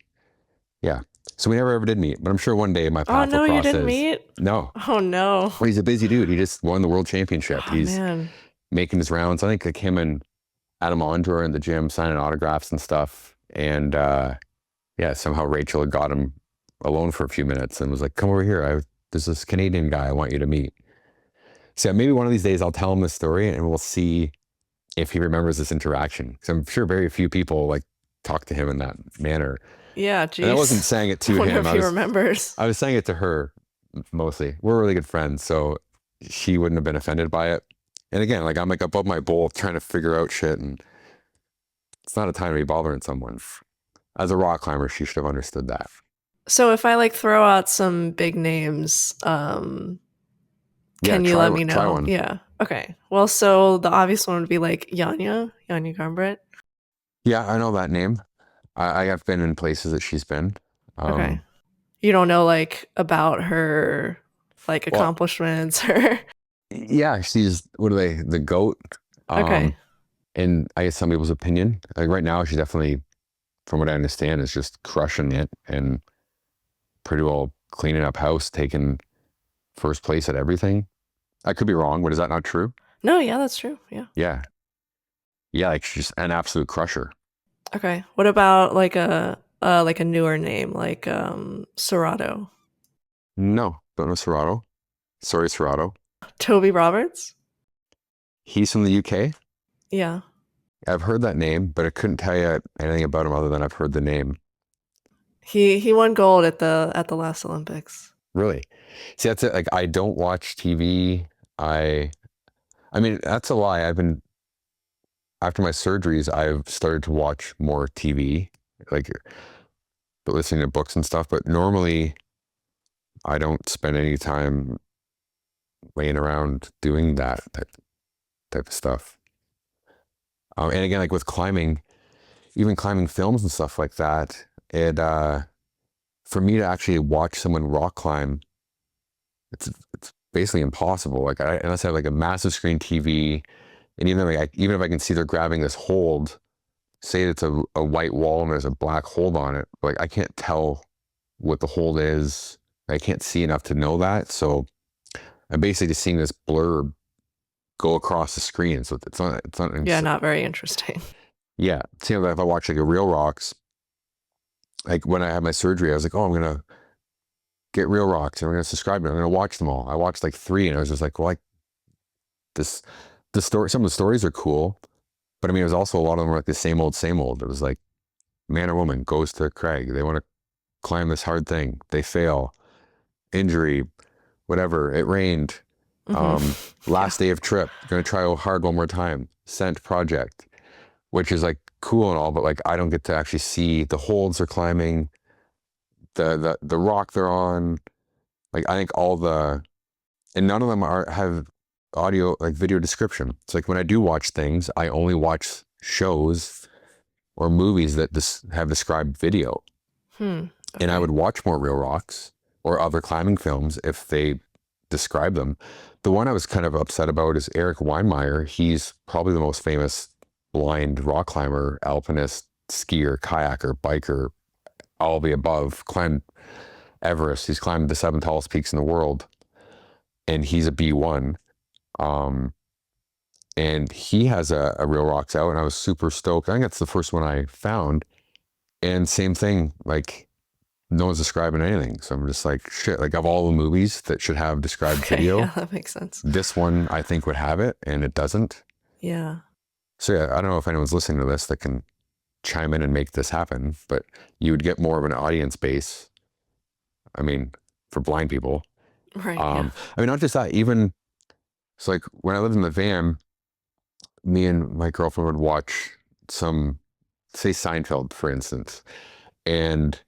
yeah. So we never ever did meet, but I'm sure one day my Oh path will no, you cross didn't his. meet? No. Oh no. Well, he's a busy dude. He just won the world championship. Oh He's man. making his rounds. I think like him and Adam Ondra in the gym signing autographs and stuff. And yeah, somehow Rachel had got him alone for a few minutes and was like, come over here. There's this Canadian guy I want you to meet. So maybe one of these days I'll tell him this story and we'll see if he remembers this interaction. Because I'm sure very few people like talk to him in that manner. Yeah, geez. And I wasn't saying it to I wonder him. if he remembers. I was saying it to her mostly. We're really good friends, so she wouldn't have been offended by it. And again, like I'm like above my bowl trying to figure out shit, and it's not a time to be bothering someone. As a rock climber, she should have understood that. So if I like throw out some big names, can you let me know? Try one. Yeah. Okay. Well, so the obvious one would be like Yanya Gambrit. Yeah, I know that name. I have been in places that she's been. Okay. You don't know like about her like accomplishments or yeah, she's the GOAT. Okay. And I guess some people's opinion. Like right now, she definitely, from what I understand, is just crushing it and pretty well cleaning up house, taking first place at everything. I could be wrong, but is that not true? No, yeah, that's true. Yeah. Yeah. Yeah, like she's an absolute crusher. Okay. What about like a newer name like Serato? No, don't know Serato. Sorry, Serato. Toby Roberts? He's from the UK? Yeah. I've heard that name, but I couldn't tell you anything about him other than I've heard the name. He won gold at the last Olympics. Really? See, that's it. Like I don't watch TV. I mean, that's a lie. After my surgeries, I've started to watch more TV, like but listening to books and stuff. But normally I don't spend any time laying around doing that type of stuff. And again, like with climbing, even climbing films and stuff like that, it for me to actually watch someone rock climb, it's basically impossible. Like unless I have like a massive screen TV, and even if I can see they're grabbing this hold, say it's a white wall and there's a black hold on it, like I can't tell what the hold is. I can't see enough to know that. So I'm basically just seeing this blur go across the screen. So it's not. Yeah, not very interesting. Yeah. See, if I watch like a Real Rocks, like when I had my surgery, I was like, oh, I'm going to get Real Rocks and I'm going to subscribe to them. I'm going to watch them all. I watched like 3 and I was just like, well, the story, some of the stories are cool, but I mean, it was also a lot of them were like the same old, same old. It was like man or woman goes to Craig. They want to climb this hard thing. They fail, injury, whatever. It rained. Last day of trip, going to try hard one more time. Scent project, which is like cool and all, but like I don't get to actually see the holds they're climbing, the rock they're on. Like I think and none of them have audio, like video description. It's like when I do watch things, I only watch shows or movies that have described video. Okay. And I would watch more Real Rocks or other climbing films if they describe them. The one I was kind of upset about is Eric Weinmeier. He's probably the most famous blind rock climber, alpinist, skier, kayaker, biker, all the above. Climbed Everest. He's climbed the 7 tallest peaks in the world. And he's a B1. And he has a Real Rocks out, and I was super stoked. I think that's the first one I found. And same thing, like no one's describing anything. So I'm just like, shit, like of all the movies that should have described video, yeah, that makes sense. This one I think would have it, and it doesn't. Yeah. So yeah, I don't know if anyone's listening to this that can chime in and make this happen, but you would get more of an audience base. I mean, for blind people. Right. Yeah. I mean, not just that, even, so like when I lived in the van, me and my girlfriend would watch some, say Seinfeld, for instance. And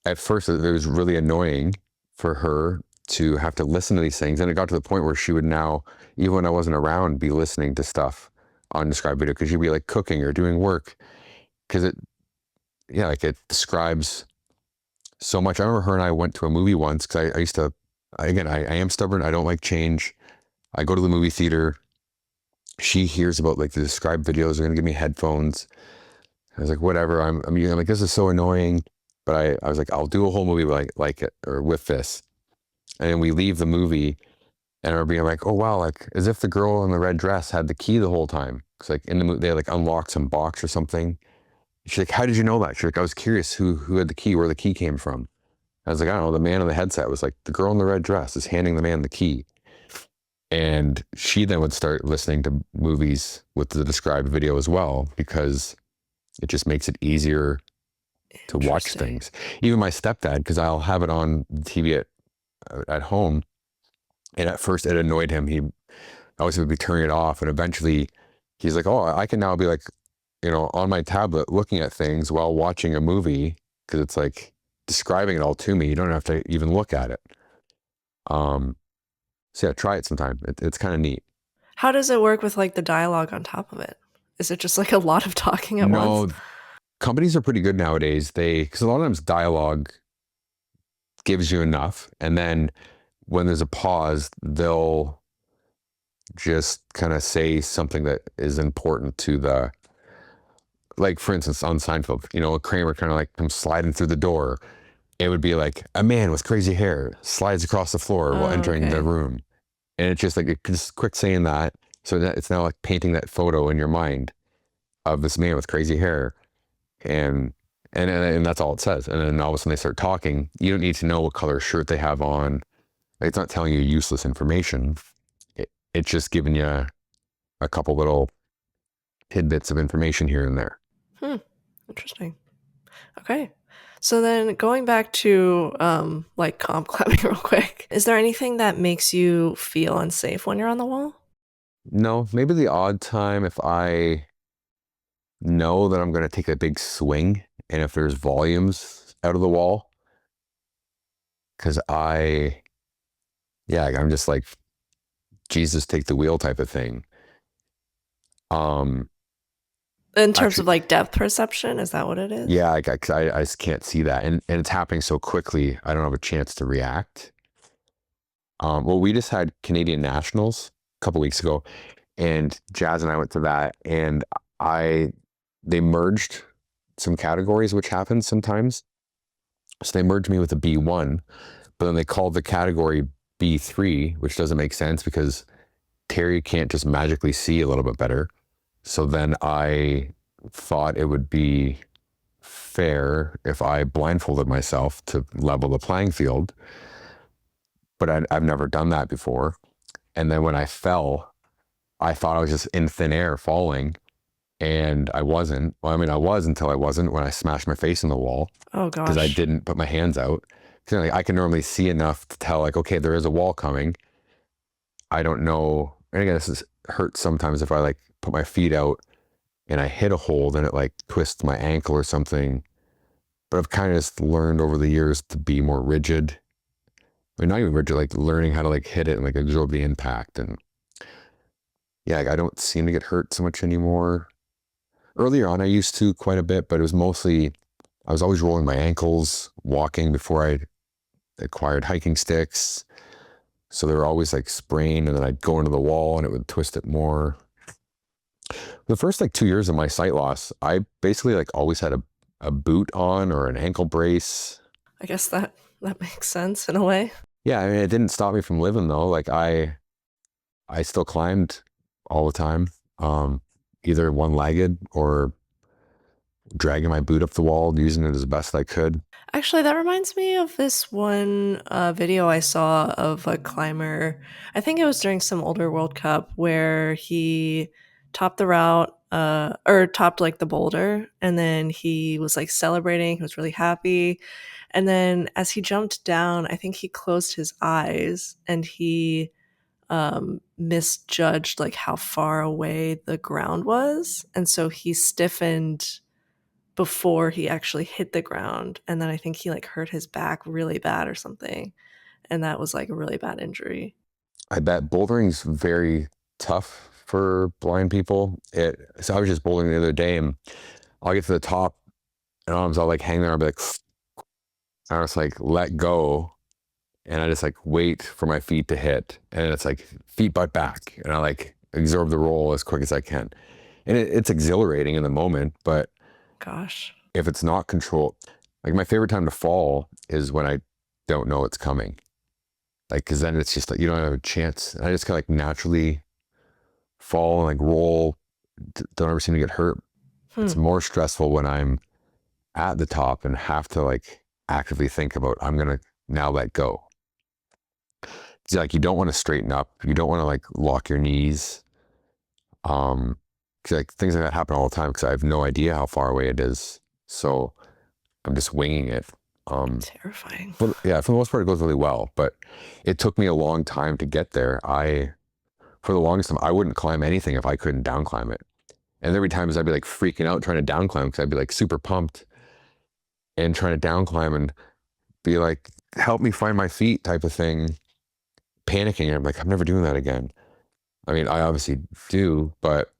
at first it was really annoying for her to have to listen to these things. And it got to the point where she would now, even when I wasn't around, be listening to stuff on described video because she'd be like cooking or doing work. Because it, yeah, like it describes so much. I remember her and I went to a movie once because I used to, again, I am stubborn. I don't like change. I go to the movie theater. She hears about like the described videos. They're going to give me headphones. I was like, whatever. I'm like, this is so annoying. But I was like, I'll do a whole movie like it or with this. And then we leave the movie and I remember being like, oh, wow, like as if the girl in the red dress had the key the whole time. Cause like in the movie, they like unlocked some box or something. She's like, how did you know that? She's like, I was curious who had the key, where the key came from. I was like, I don't know. The man in the headset was like, the girl in the red dress is handing the man the key. And she then would start listening to movies with the described video as well, because it just makes it easier to watch things. Even my stepdad, because I'll have it on TV at home. And at first it annoyed him. He always would be turning it off. And eventually he's like, oh, I can now be like, on my tablet looking at things while watching a movie, because it's like describing it all to me. You don't have to even look at it. So yeah, try it sometime. It's kind of neat. How does it work with like the dialogue on top of it? Is it just like a lot of talking at once? No, companies are pretty good nowadays. Because a lot of times dialogue gives you enough. And then when there's a pause, they'll just kind of say something that is important to the, like for instance, on Seinfeld, Kramer kind of like comes sliding through the door. It would be like a man with crazy hair slides across the floor while entering the room. And it's just like, it just quick saying that. So that it's now like painting that photo in your mind of this man with crazy hair. And that's all it says. And then all of a sudden they start talking. You don't need to know what color shirt they have on. It's not telling you useless information. It's just giving you a couple little tidbits of information here and there. Interesting. Okay. So then going back to like comp climbing real quick, is there anything that makes you feel unsafe when you're on the wall? No, maybe the odd time if I know that I'm going to take a big swing and if there's volumes out of the wall, because I'm just like, Jesus, take the wheel type of thing. In terms of like depth perception, is that what it is? Yeah, I just can't see that. And it's happening so quickly, I don't have a chance to react. Well, we just had Canadian Nationals a couple weeks ago, and Chaz and I went to that, and they merged some categories, which happens sometimes. So they merged me with a B1, but then they called the category B3, which doesn't make sense because Terry can't just magically see a little bit better. So then I thought it would be fair if I blindfolded myself to level the playing field. But I've never done that before. And then when I fell, I thought I was just in thin air falling. And I wasn't. Well, I mean, I was until I wasn't, when I smashed my face in the wall. Oh, gosh. Because I didn't put my hands out. Because I can normally see enough to tell, like, okay, there is a wall coming. I don't know. And again, this hurts sometimes if I like put my feet out and I hit a hole, then it like twists my ankle or something. But I've kind of just learned over the years to be more rigid. I mean, not even rigid, like learning how to like hit it and like absorb the impact. And yeah, like, I don't seem to get hurt so much anymore. Earlier on, I used to quite a bit, but it was mostly, I was always rolling my ankles, walking before I acquired hiking sticks. So they were always like sprained, and then I'd go into the wall and it would twist it more. The first like 2 years of my sight loss, I basically like always had a boot on or an ankle brace. I guess that makes sense in a way. Yeah, I mean, it didn't stop me from living though. Like I still climbed all the time, either one-legged or dragging my boot up the wall, using it as best I could. Actually, that reminds me of this one video I saw of a climber. I think it was during some older World Cup where he topped the route, or topped like the boulder, and then he was like celebrating. He was really happy. And then as he jumped down, I think he closed his eyes and he misjudged like how far away the ground was. And so he stiffened before he actually hit the ground. And then I think he like hurt his back really bad or something. And that was like a really bad injury. I bet bouldering's very tough for blind people. So I was just bouldering the other day, and I'll get to the top, and I'll like hang there. I'll be like, I just like let go, and I just like wait for my feet to hit, and it's like feet butt back, and I like absorb the roll as quick as I can, and it's exhilarating in the moment. But gosh, if it's not controlled, like my favorite time to fall is when I don't know it's coming. Like, cause then it's just like, you don't have a chance. And I just kind of like naturally fall and like roll. Don't ever seem to get hurt. It's more stressful when I'm at the top and have to like actively think about, I'm going to now let go. It's like, you don't want to straighten up. You don't want to like lock your knees. Cause like things like that happen all the time because I have no idea how far away it is. So I'm just winging it. Terrifying. For the most part, it goes really well, but it took me a long time to get there. For the longest time, I wouldn't climb anything if I couldn't down climb it. And there'd be times I'd be like freaking out trying to down climb because I'd be like super pumped and trying to down climb and be like, help me find my feet type of thing, panicking. And I'm like, I'm never doing that again. I mean, I obviously do, but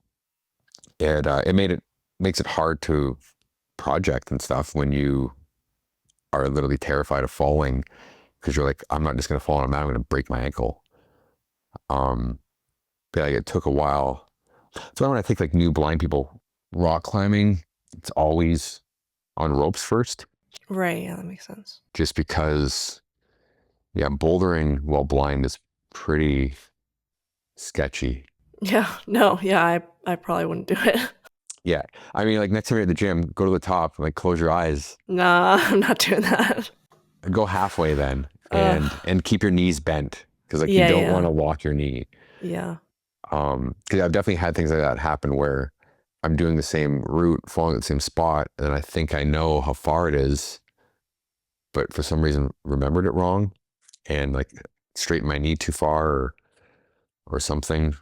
it makes it hard to project and stuff when you are literally terrified of falling because you're like, I'm not just going to fall on a mat, I'm going to break my ankle. But like, it took a while. So when I think like new blind people rock climbing, it's always on ropes first. Right. Yeah, that makes sense. Just because, bouldering while blind is pretty sketchy. Yeah. No. Yeah. I probably wouldn't do it. Yeah. I mean, like next time you're at the gym, go to the top, like close your eyes. Nah, I'm not doing that. Go halfway then and keep your knees bent because like you don't want to lock your knee. Yeah. Because I've definitely had things like that happen where I'm doing the same route, falling at the same spot, and I think I know how far it is, but for some reason remembered it wrong and like straightened my knee too far or something.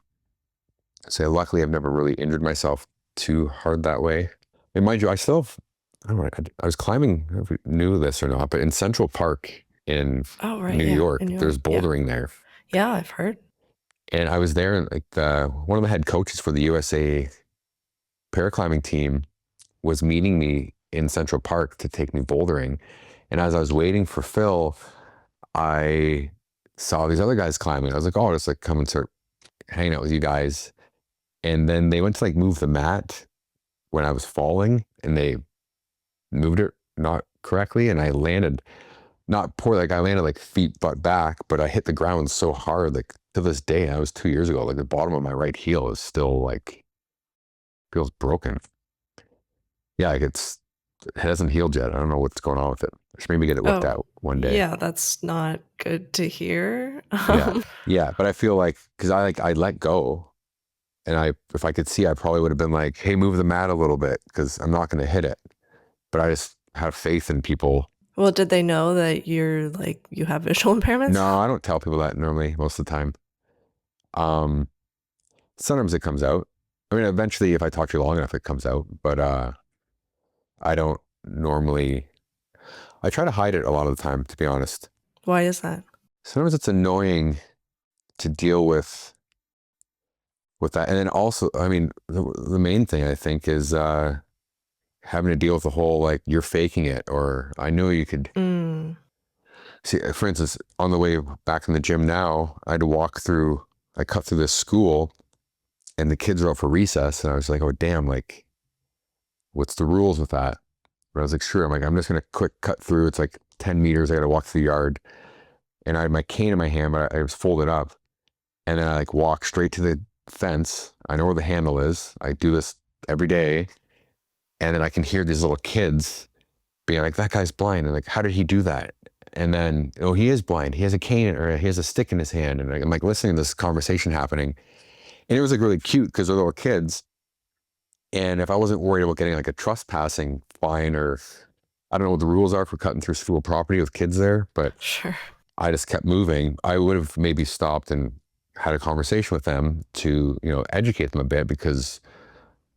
So luckily I've never really injured myself too hard that way. And mind you, I was climbing, I don't know if you knew this or not, but in Central Park in New York, there's bouldering there. Yeah, I've heard. And I was there, and like one of the head coaches for the USA paraclimbing team was meeting me in Central Park to take me bouldering. And as I was waiting for Phil, I saw these other guys climbing. I was like, oh, I'll just like come and start hanging out with you guys. And then they went to like move the mat when I was falling, and they moved it not correctly, and I landed not poor, like I landed like feet butt back, but I hit the ground so hard, like to this day, that was 2 years ago, like the bottom of my right heel is still like, feels broken. Yeah, like it hasn't healed yet. I don't know what's going on with it. I should maybe get it looked at one day. Yeah, that's not good to hear. Yeah, but I feel like, because I let go, and if I could see, I probably would have been like, hey, move the mat a little bit, because I'm not going to hit it. But I just have faith in people. Well, did they know that you have visual impairments? No, I don't tell people that normally, most of the time. Sometimes it comes out. I mean, eventually, if I talk to you long enough, it comes out. But I don't normally. I try to hide it a lot of the time, to be honest. Why is that? Sometimes it's annoying to deal with that. And then also, I mean, the main thing I think is having to deal with the whole, like, you're faking it, or I knew you could. See, for instance, on the way back from the gym now, I cut through this school, and the kids are out for recess, and I was like, oh, damn, like, what's the rules with that? But I was like, sure. I'm like, I'm just going to quick cut through. It's like 10 meters. I got to walk through the yard. And I had my cane in my hand, but I was folded up. And then I like walk straight to the fence. I know where the handle is. I do this every day. And then I can hear these little kids being like, that guy's blind. And like, how did he do that? And then, oh, he is blind. He has a cane, or he has a stick in his hand. And I'm like listening to this conversation happening. And it was like really cute because they're little kids. And if I wasn't worried about getting like a trespassing fine, or I don't know what the rules are for cutting through school property with kids there, but Sure. I just kept moving, I would have maybe stopped and had a conversation with them to, educate them a bit, because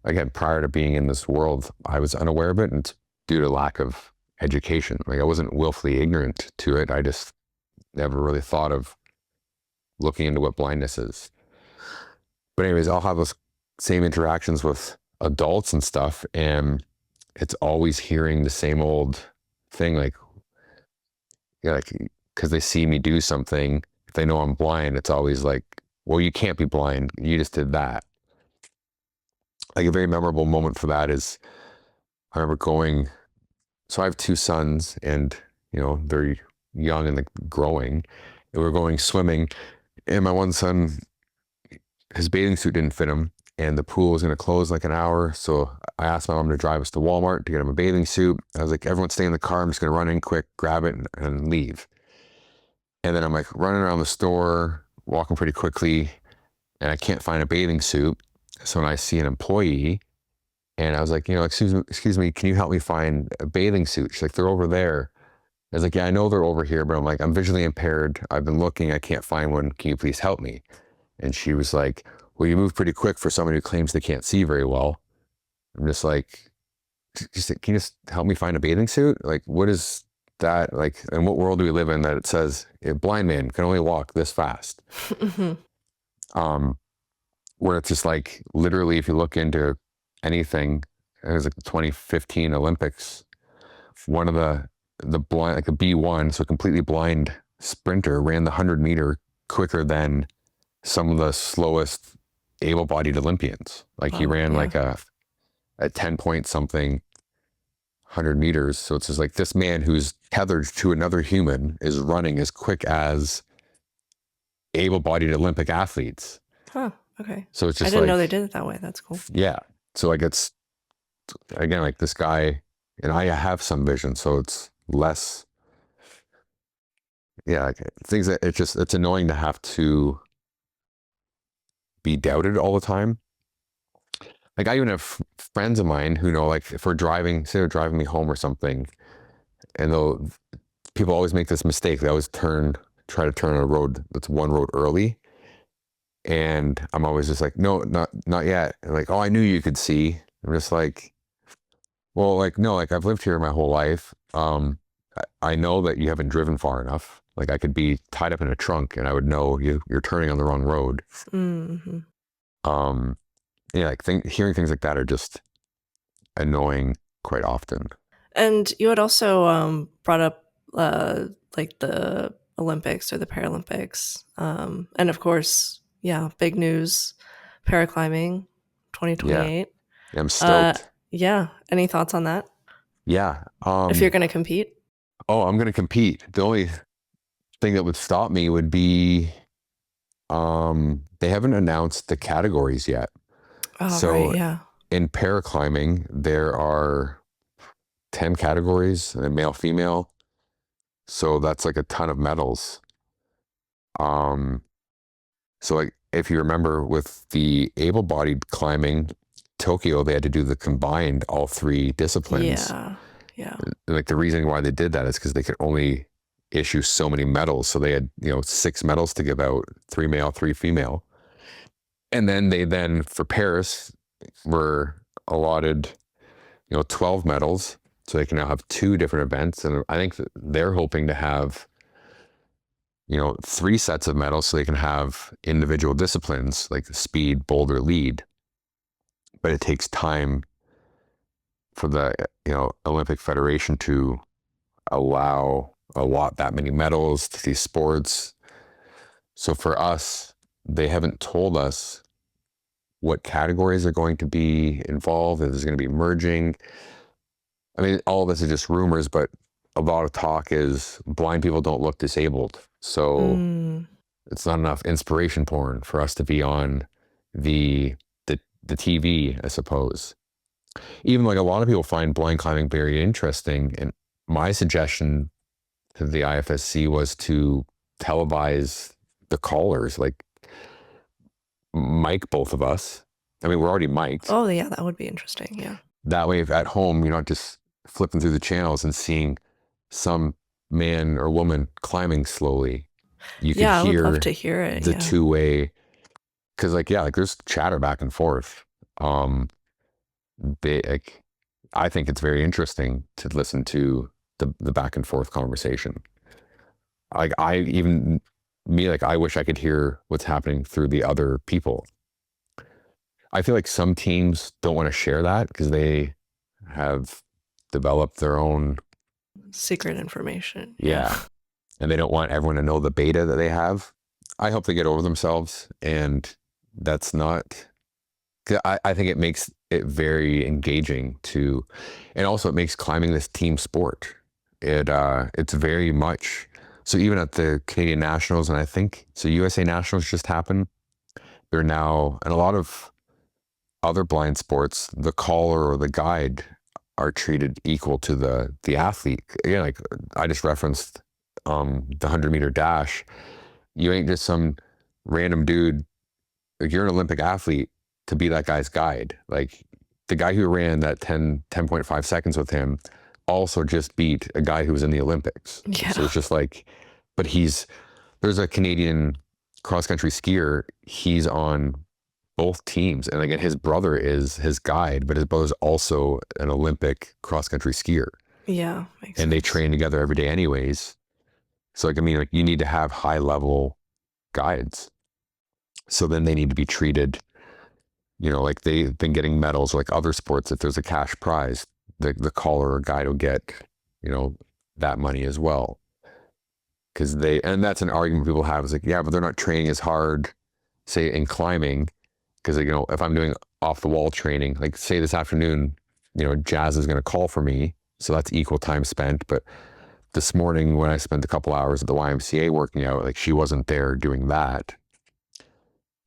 again, prior to being in this world, I was unaware of it, and it's due to lack of education. Like, I wasn't willfully ignorant to it. I just never really thought of looking into what blindness is. But anyways, I'll have those same interactions with adults and stuff, and it's always hearing the same old thing, like, yeah, like, because they see me do something, if they know I'm blind, it's always like, well, you can't be blind, you just did that. Like, a very memorable moment for that is, I remember going, so I have two sons, and they're young and like growing, and we're going swimming, and my one son, his bathing suit didn't fit him, and the pool was going to close like an hour. So I asked my mom to drive us to Walmart to get him a bathing suit. I was like, everyone stay in the car, I'm just going to run in quick, grab it, and leave. And then I'm like running around the store, walking pretty quickly, and I can't find a bathing suit. So when I see an employee, and I was like, excuse me, can you help me find a bathing suit? She's like, they're over there. I was like, yeah, I know they're over here, but I'm like, I'm visually impaired. I've been looking, I can't find one. Can you please help me? And she was like, well, you move pretty quick for somebody who claims they can't see very well. I'm just like, can you just help me find a bathing suit? Like, what is that? Like, in what world do we live in that it says a blind man can only walk this fast? Where it's just like, literally, if you look into anything, it was like the 2015 Olympics, one of the blind, like a B1, so a completely blind sprinter, ran the 100-meter quicker than some of the slowest able-bodied Olympians. Like, he ran like a 10 point something 100 meters. So it's just like, this man who's tethered to another human is running as quick as able-bodied Olympic athletes. Huh. Okay. So it's just, I didn't know they did it that way. That's cool. Yeah. So like, it's, again, like, this guy, and I have some vision, so it's less, like, things that it's annoying to have to be doubted all the time. Like, I even have friends of mine who know, like, if we're driving, say they're driving me home or something, and people always make this mistake. They always try to turn on a road that's one road early. And I'm always just like, no, not yet. And like, oh, I knew you could see. I'm just like, well, like, no, like, I've lived here my whole life. I know that you haven't driven far enough. Like, I could be tied up in a trunk and I would know you're turning on the wrong road. Mm-hmm. Yeah, like, hearing things like that are just annoying quite often. And you had also brought up like the Olympics or the Paralympics, and of course, big news, paraclimbing, 2028. Yeah, I'm stoked. Yeah, any thoughts on that? Yeah. If you're going to compete? Oh, I'm going to compete. The only thing that would stop me would be, they haven't announced the categories yet. Oh, so right, yeah. In paraclimbing, there are 10 categories, male, female. So that's like a ton of medals. So like, if you remember with the able-bodied climbing, Tokyo, they had to do the combined all three disciplines. Yeah. Like, the reason why they did that is because they could only issue so many medals. So they had, 6 medals to give out, 3 male, 3 female. And then for Paris were allotted, 12 medals. So they can now have 2 different events. And I think they're hoping to have, 3 sets of medals so they can have individual disciplines like speed, boulder, lead. But it takes time for the, Olympic Federation to allot that many medals to these sports. So for us, they haven't told us what categories are going to be involved, if there's going to be merging. I mean, all of this is just rumors, but a lot of talk is blind people don't look disabled. So it's not enough inspiration porn for us to be on the TV, I suppose. Even like, a lot of people find blind climbing very interesting. And my suggestion to the IFSC was to televise the callers. Like, mic both of us. I mean, we're already mic'd. Oh yeah, that would be interesting. Yeah. That way, if at home, you're not just flipping through the channels and seeing some man or woman climbing slowly. You could I would love hear to hear it. the two-way, because like there's chatter back and forth. I think it's very interesting to listen to the back and forth conversation. Like I wish I could hear what's happening through the other people. I feel like some teams don't want to share that because they have developed their own secret information. Yeah. And they don't want everyone to know the beta that they have. I hope they get over themselves, and that's not, I think it makes it very engaging and also it makes climbing this team sport. It's very much, so even at the Canadian Nationals, and I think, so USA Nationals just happened, they're now, and a lot of other blind sports, the caller or the guide are treated equal to the athlete. Again, like I just referenced the 100-meter dash. You ain't just some random dude. Like, you're an Olympic athlete to be that guy's guide. Like the guy who ran that 10.5 seconds with him also just beat a guy who was in the Olympics. Yeah. So it's just like, but there's a Canadian cross-country skier. He's on both teams. And again, his brother is his guide, but his brother's also an Olympic cross-country skier. Yeah. And sense. They train together every day anyways. So like, I mean, like you need to have high level guides. So then they need to be treated, like they've been getting medals, like other sports. If there's a cash prize, the caller or guide will get, that money as well. And that's an argument people have, is like, yeah, but they're not training as hard, say in climbing. Because, if I'm doing off the wall training, like say this afternoon, Chaz is going to call for me. So that's equal time spent. But this morning when I spent a couple hours at the YMCA working out, like she wasn't there doing that.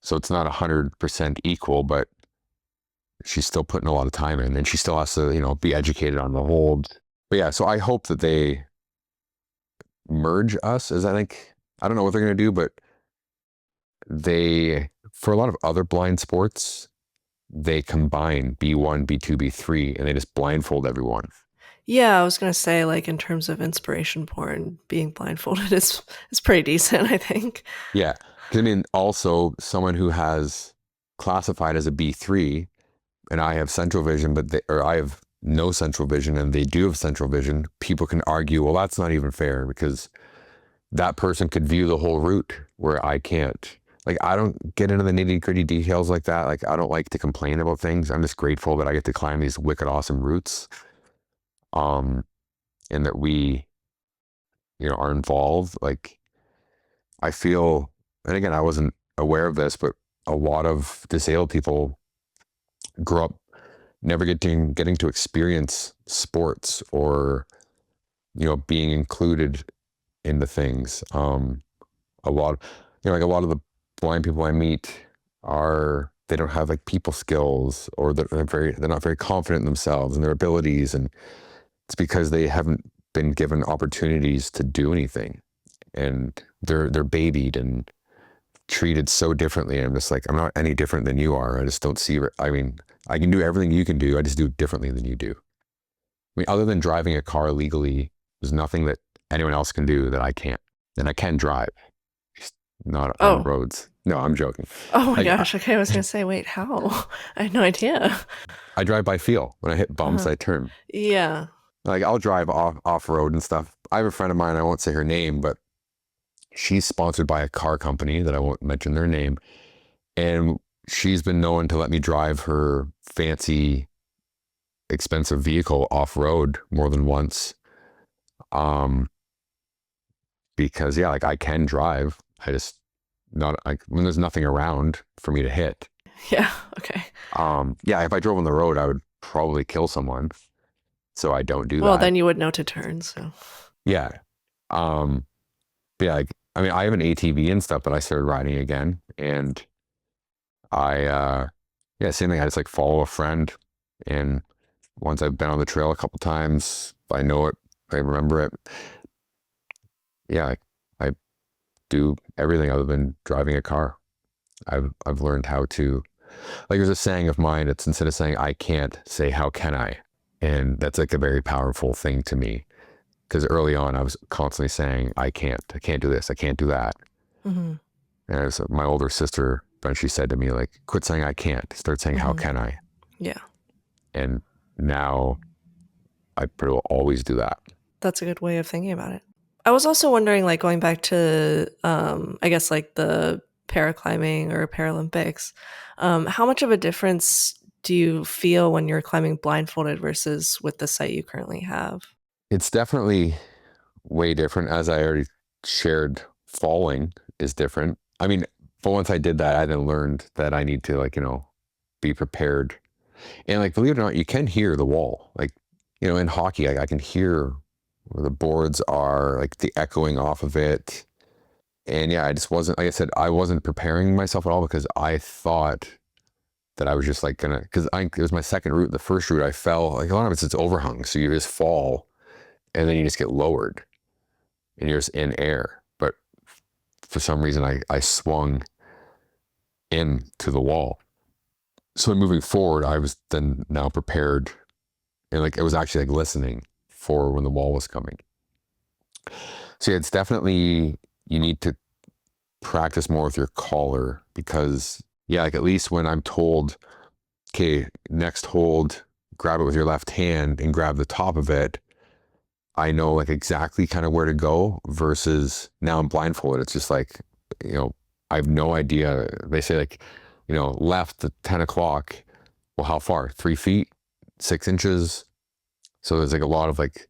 So it's not 100% equal, but she's still putting a lot of time in, and she still has to, be educated on the hold. But yeah, so I hope that they merge us, I don't know what they're going to do, but for a lot of other blind sports, they combine B1, B2, B3, and they just blindfold everyone. Yeah, I was going to say, like, in terms of inspiration porn, being blindfolded is pretty decent, I think. Yeah. Because, I mean, also someone who has classified as a B3, and I have central vision, or I have no central vision, and they do have central vision, people can argue, well, that's not even fair, because that person could view the whole route where I can't. Like, I don't get into the nitty-gritty details like that. Like, I don't like to complain about things. I'm just grateful that I get to climb these wicked awesome routes. And that we, are involved. Like, I feel, and again, I wasn't aware of this, but a lot of disabled people grow up never getting to experience sports or, being included into things. A lot, like a lot of the blind people I meet they don't have like people skills, or they're not very confident in themselves and their abilities, and it's because they haven't been given opportunities to do anything, and they're babied and treated so differently. I'm just like, I'm not any different than you are. I just don't see. I mean, I can do everything you can do. I just do it differently than you do. I mean, other than driving a car legally, there's nothing that anyone else can do that I can't. And I can drive, just not on roads. No, I'm joking. Oh my gosh. Okay, I was gonna say, wait, how? I had no idea. I drive by feel. When I hit bumps, I turn. Yeah. Like, I'll drive off road and stuff. I have a friend of mine, I won't say her name, but she's sponsored by a car company that I won't mention their name. And she's been known to let me drive her fancy, expensive vehicle off road more than once. Because yeah, like I can drive. I just when there's nothing around for me to hit. Yeah. Okay. Yeah, if I drove on the road, I would probably kill someone. So I don't do that. Well, then you would know to turn. So. Yeah. But yeah, like, I mean, I have an ATV and stuff, but I started riding again, and yeah, same thing. I just like follow a friend, and once I've been on the trail a couple times, I know it, I remember it. Yeah, I do everything other than driving a car. I've learned how to, like, there's a saying of mine. It's instead of saying I can't, say how can I, and that's like a very powerful thing to me. Because early on, I was constantly saying I can't do this, I can't do that. Mm-hmm. And it was my older sister eventually said to me, like, quit saying I can't, start saying how can I. Yeah. And now I will always do that. That's a good way of thinking about it. I was also wondering, like, going back to, I guess, like the paraclimbing or Paralympics, how much of a difference do you feel when you're climbing blindfolded versus with the site you currently have? It's definitely way different. As I already shared, falling is different. I mean, but once I did that, I then learned that I need to, like, be prepared. And, like, believe it or not, you can hear the wall. Like, in hockey, I can hear where the boards are, like the echoing off of it. And yeah, I just wasn't, like I said, I wasn't preparing myself at all because I thought that I was just like because it was my second route. The first route I fell, like a lot of it's overhung. So you just fall and then you just get lowered and you're just in air. But for some reason, I swung into the wall. So moving forward, I was then now prepared, and like it was actually like listening for when the wall was coming. So yeah, it's definitely, you need to practice more with your collar because yeah, like at least when I'm told, okay, next hold, grab it with your left hand and grab the top of it, I know like exactly kind of where to go versus now I'm blindfolded. It's just like, I have no idea. They say like, left at 10 o'clock. Well, how far? 3 feet, 6 inches. So there's like a lot of like,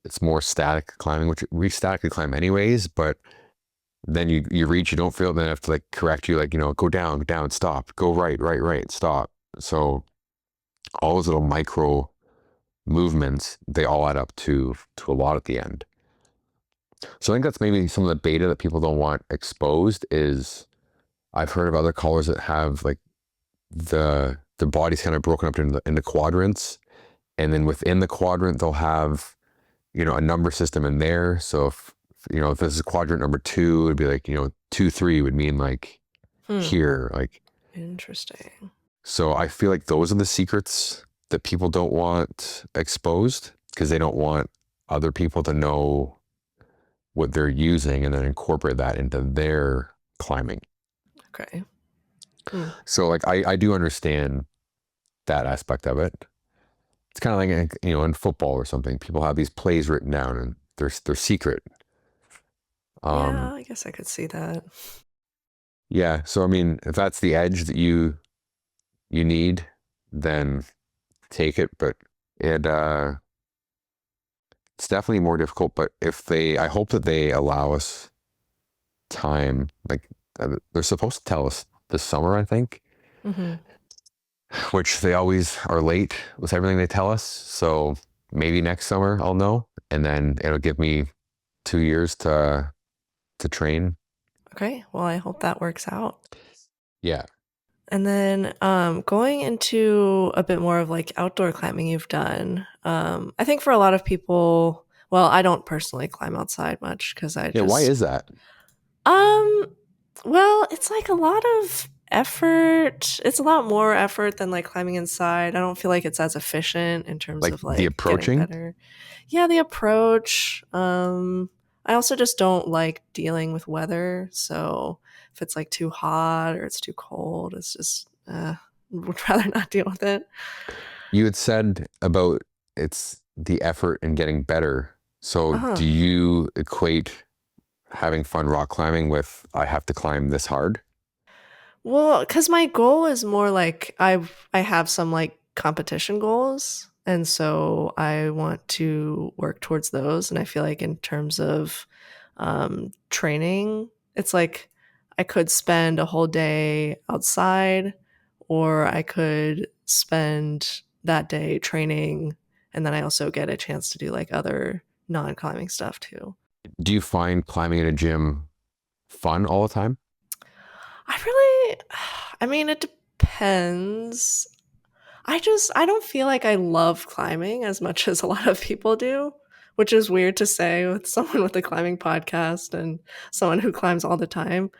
it's more static climbing, which we statically climb anyways, but then you reach, you don't feel it, then I have to like correct you, like, go down, down, stop, go right, right, right, stop. So all those little micro movements, they all add up to a lot at the end. So I think that's maybe some of the beta that people don't want exposed is I've heard of other colors that have like the body's kind of broken up into quadrants. And then within the quadrant, they'll have, a number system in there. So if this is quadrant number 2, it'd be like, 2, 3 would mean like here, like. Interesting. So I feel like those are the secrets that people don't want exposed because they don't want other people to know what they're using and then incorporate that into their climbing. Okay. So like I do understand that aspect of it. It's kind of like, in football or something, people have these plays written down and they're secret. Yeah, I guess I could see that. Yeah. So, I mean, if that's the edge that you need, then take it. But it's definitely more difficult. But I hope that they allow us time. Like they're supposed to tell us this summer, I think, which they always are late with everything they tell us. So maybe next summer I'll know, and then it'll give me 2 years to train. Okay. Well, I hope that works out. Yeah. And then going into a bit more of like outdoor climbing you've done. I think for a lot of people, well, I don't personally climb outside much because I Why is that? Well, it's like a lot of effort. It's a lot more effort than like climbing inside. I don't feel like it's as efficient in terms Like of the like approaching? getting better. Yeah, the approach. I also just don't like dealing with weather. So if it's like too hot or it's too cold, it's just would rather not deal with it. You had said about it's the effort in getting better. So do you equate having fun rock climbing with I have to climb this hard? Well, because my goal is more like I have some like competition goals, and so I want to work towards those. And I feel like in terms of training, it's like I could spend a whole day outside, or I could spend that day training, and then I also get a chance to do like other non-climbing stuff too. Do you find climbing in a gym fun all the time? I mean, it depends. I don't feel like I love climbing as much as a lot of people do, which is weird to say with someone with a climbing podcast and someone who climbs all the time.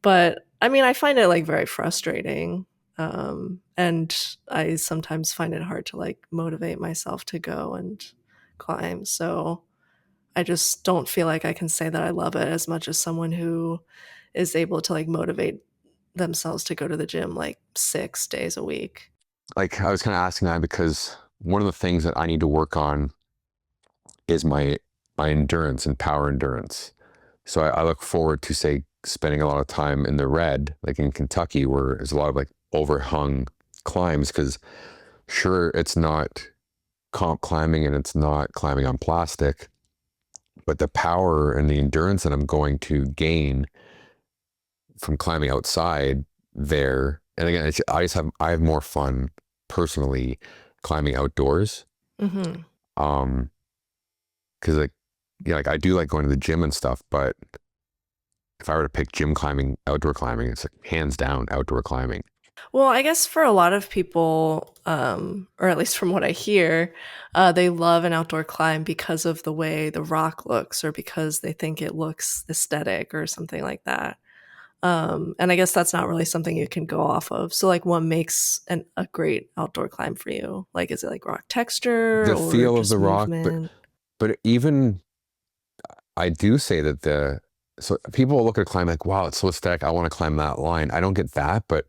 But I mean, I find it like very frustrating. And I sometimes find it hard to like motivate myself to go and climb. So I just don't feel like I can say that I love it as much as someone who is able to like motivate themselves to go to the gym like 6 days a week. Like I was kind of asking that because one of the things that I need to work on is my endurance and power endurance. So I look forward to say spending a lot of time in the red, like in Kentucky, where there's a lot of like overhung climbs. Because sure, it's not comp climbing and it's not climbing on plastic, but the power and the endurance that I'm going to gain from climbing outside there. And again, I have more fun personally climbing outdoors. Mm-hmm. Because like yeah, like I do like going to the gym and stuff, but if I were to pick gym climbing, outdoor climbing, it's like hands down outdoor climbing. Well, I guess for a lot of people, or at least from what I hear, they love an outdoor climb because of the way the rock looks or because they think it looks aesthetic or something like that. And I guess that's not really something you can go off of. So, like, what makes a great outdoor climb for you? Like, is it like rock texture The or feel of the just rock, movement? but even I do say that so people look at a climb like, wow, it's so aesthetic. I want to climb that line. I don't get that, but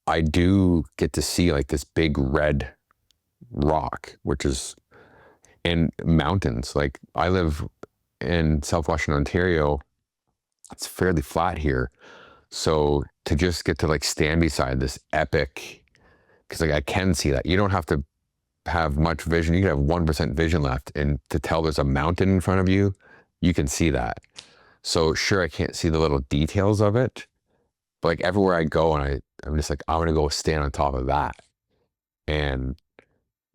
I do get to see like this big red rock, which is in mountains. Like I live in Southwestern Ontario. It's fairly flat here. So to just get to like stand beside this epic, because like I can see that. You don't have to have much vision. You can have 1% vision left, and to tell there's a mountain in front of you, you can see that. So sure, I can't see the little details of it, but like everywhere I go, and I'm just like, I'm gonna go stand on top of that, and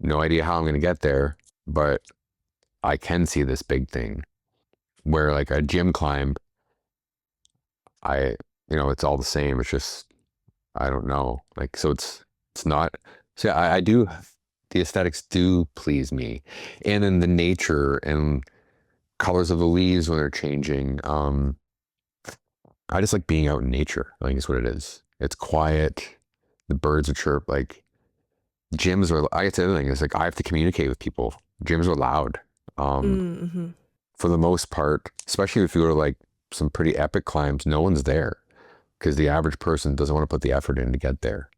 no idea how I'm gonna get there, but I can see this big thing. Where like a gym climb, I it's all the same. It's just I don't know. Like so, it's not. So yeah, I do. The aesthetics do please me, and then the nature and colors of the leaves when they're changing. I just like being out in nature. I think is what it is. It's quiet. The birds are chirp. Like gyms are. I guess the other thing is like I have to communicate with people. Gyms are loud. Um, Mm-hmm. for the most part, especially if you go to like some pretty epic climbs, no one's there because the average person doesn't want to put the effort in to get there.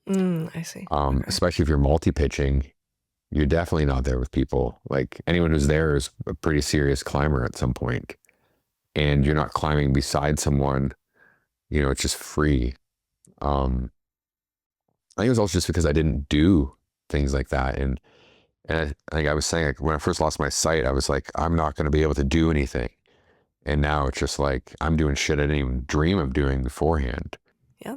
I see. Okay. Especially if you're multi-pitching, you're definitely not there with people. Like anyone who's there is a pretty serious climber at some point, and you're not climbing beside someone. It's just free. Um, I think it was also just because I didn't do things like that, and I think I was saying like when I first lost my sight, I was like, I'm not going to be able to do anything, and now it's just like I'm doing shit I didn't even dream of doing beforehand. Yeah,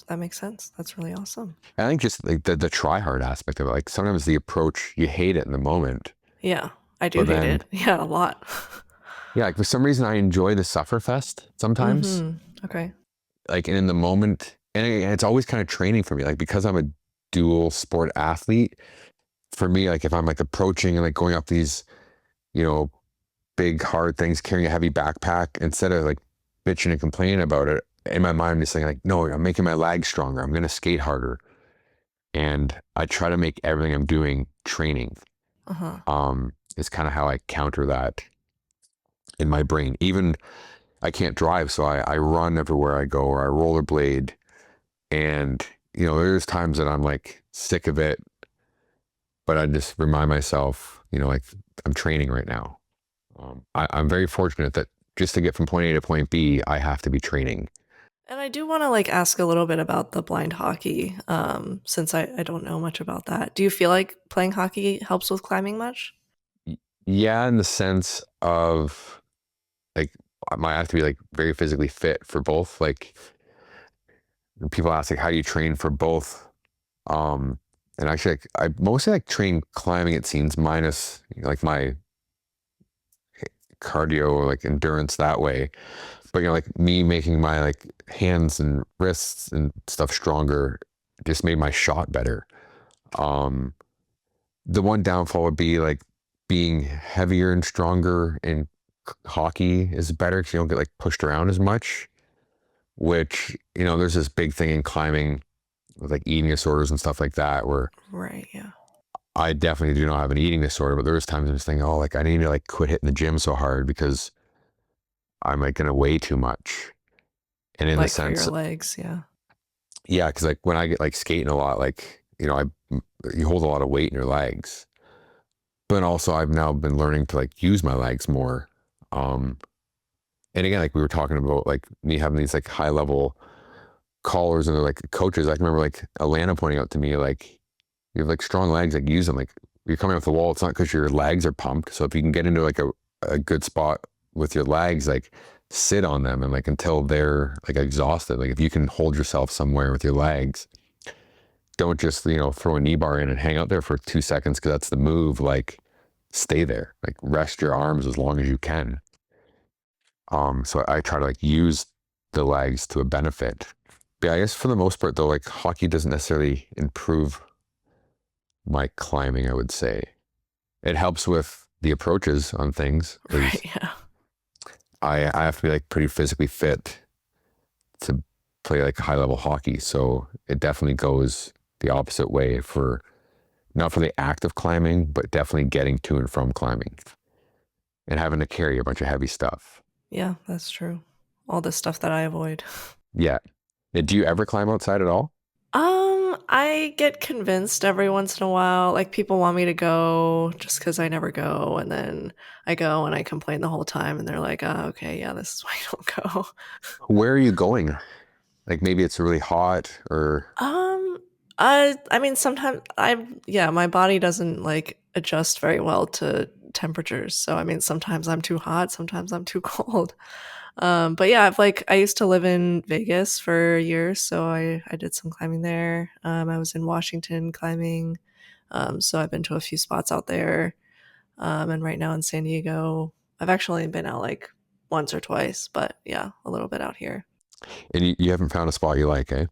that makes sense. That's really awesome. I think just like the try hard aspect of it, like sometimes the approach you hate it in the moment, Yeah, I do but hate then it. Yeah, a lot. yeah, like for some reason I enjoy the sufferfest sometimes. Mm-hmm. Okay. Like and in the moment, and it's always kind of training for me. Like because I'm a dual sport athlete, for me, like if I'm like approaching and like going up these, you know, big hard things, carrying a heavy backpack, instead of like bitching and complaining about it, in my mind I'm just saying like, no, I'm making my legs stronger. I'm gonna skate harder. And I try to make everything I'm doing training. Uh-huh. Is kind of how I counter that in my brain. Even I can't drive, so I run everywhere I go or I rollerblade. And, there's times that I'm like sick of it, but I just remind myself, like I'm training right now. I'm very fortunate that just to get from point A to point B, I have to be training. And I do want to like ask a little bit about the blind hockey, since I don't know much about that. Do you feel like playing hockey helps with climbing much? Yeah, in the sense of like, I might have to be like very physically fit for both. Like people ask like, how do you train for both? Um, and actually, like, I mostly like train climbing, it seems, minus like my cardio or like endurance that way. But like me making my like hands and wrists and stuff stronger just made my shot better. Um, the one downfall would be like being heavier and stronger in hockey is better because you don't get like pushed around as much. which, you know, there's this big thing in climbing with like eating disorders and stuff like that, where Right. Yeah. I definitely do not have an eating disorder, but there was times I was thinking, oh, like I need to like quit hitting the gym so hard because I'm like going to weigh too much. And in the Like for your sense, legs. Yeah. yeah, because like when I get like skating a lot, like, you know, you hold a lot of weight in your legs, but also I've now been learning to like use my legs more. Um, and again, like we were talking about like me having these like high level callers and they're like coaches. I can remember like Alannah pointing out to me, like, you have like strong legs, like use them. Like you're coming off the wall, it's not because your legs are pumped. So if you can get into like a good spot with your legs, like sit on them and like until they're like exhausted. Like if you can hold yourself somewhere with your legs, don't just, you know, throw a knee bar in and hang out there for 2 seconds because that's the move. Like stay there, like rest your arms as long as you can. So I try to like use the legs to a benefit. But I guess for the most part though, like hockey doesn't necessarily improve my climbing, I would say. It helps with the approaches on things Right. because Yeah. I have to be like pretty physically fit to play like high level hockey. So it definitely goes the opposite way for not for the act of climbing, but definitely getting to and from climbing and having to carry a bunch of heavy stuff. Yeah, that's true. All the stuff that I avoid. Yeah. Do you ever climb outside at all? I get convinced every once in a while. Like people want me to go just because I never go, and then I go and I complain the whole time, and they're like, "Oh, okay, yeah, this is why you don't go." Where are you going? Like maybe it's really hot or Um, I mean, sometimes yeah, my body doesn't like adjust very well to temperatures. So I mean, sometimes I'm too hot, sometimes I'm too cold. But yeah, I used to live in Vegas for years, so I did some climbing there. I was in Washington climbing, so I've been to a few spots out there. And right now in San Diego, I've actually been out like once or twice, but yeah, a little bit out here. and you haven't found a spot you like, eh?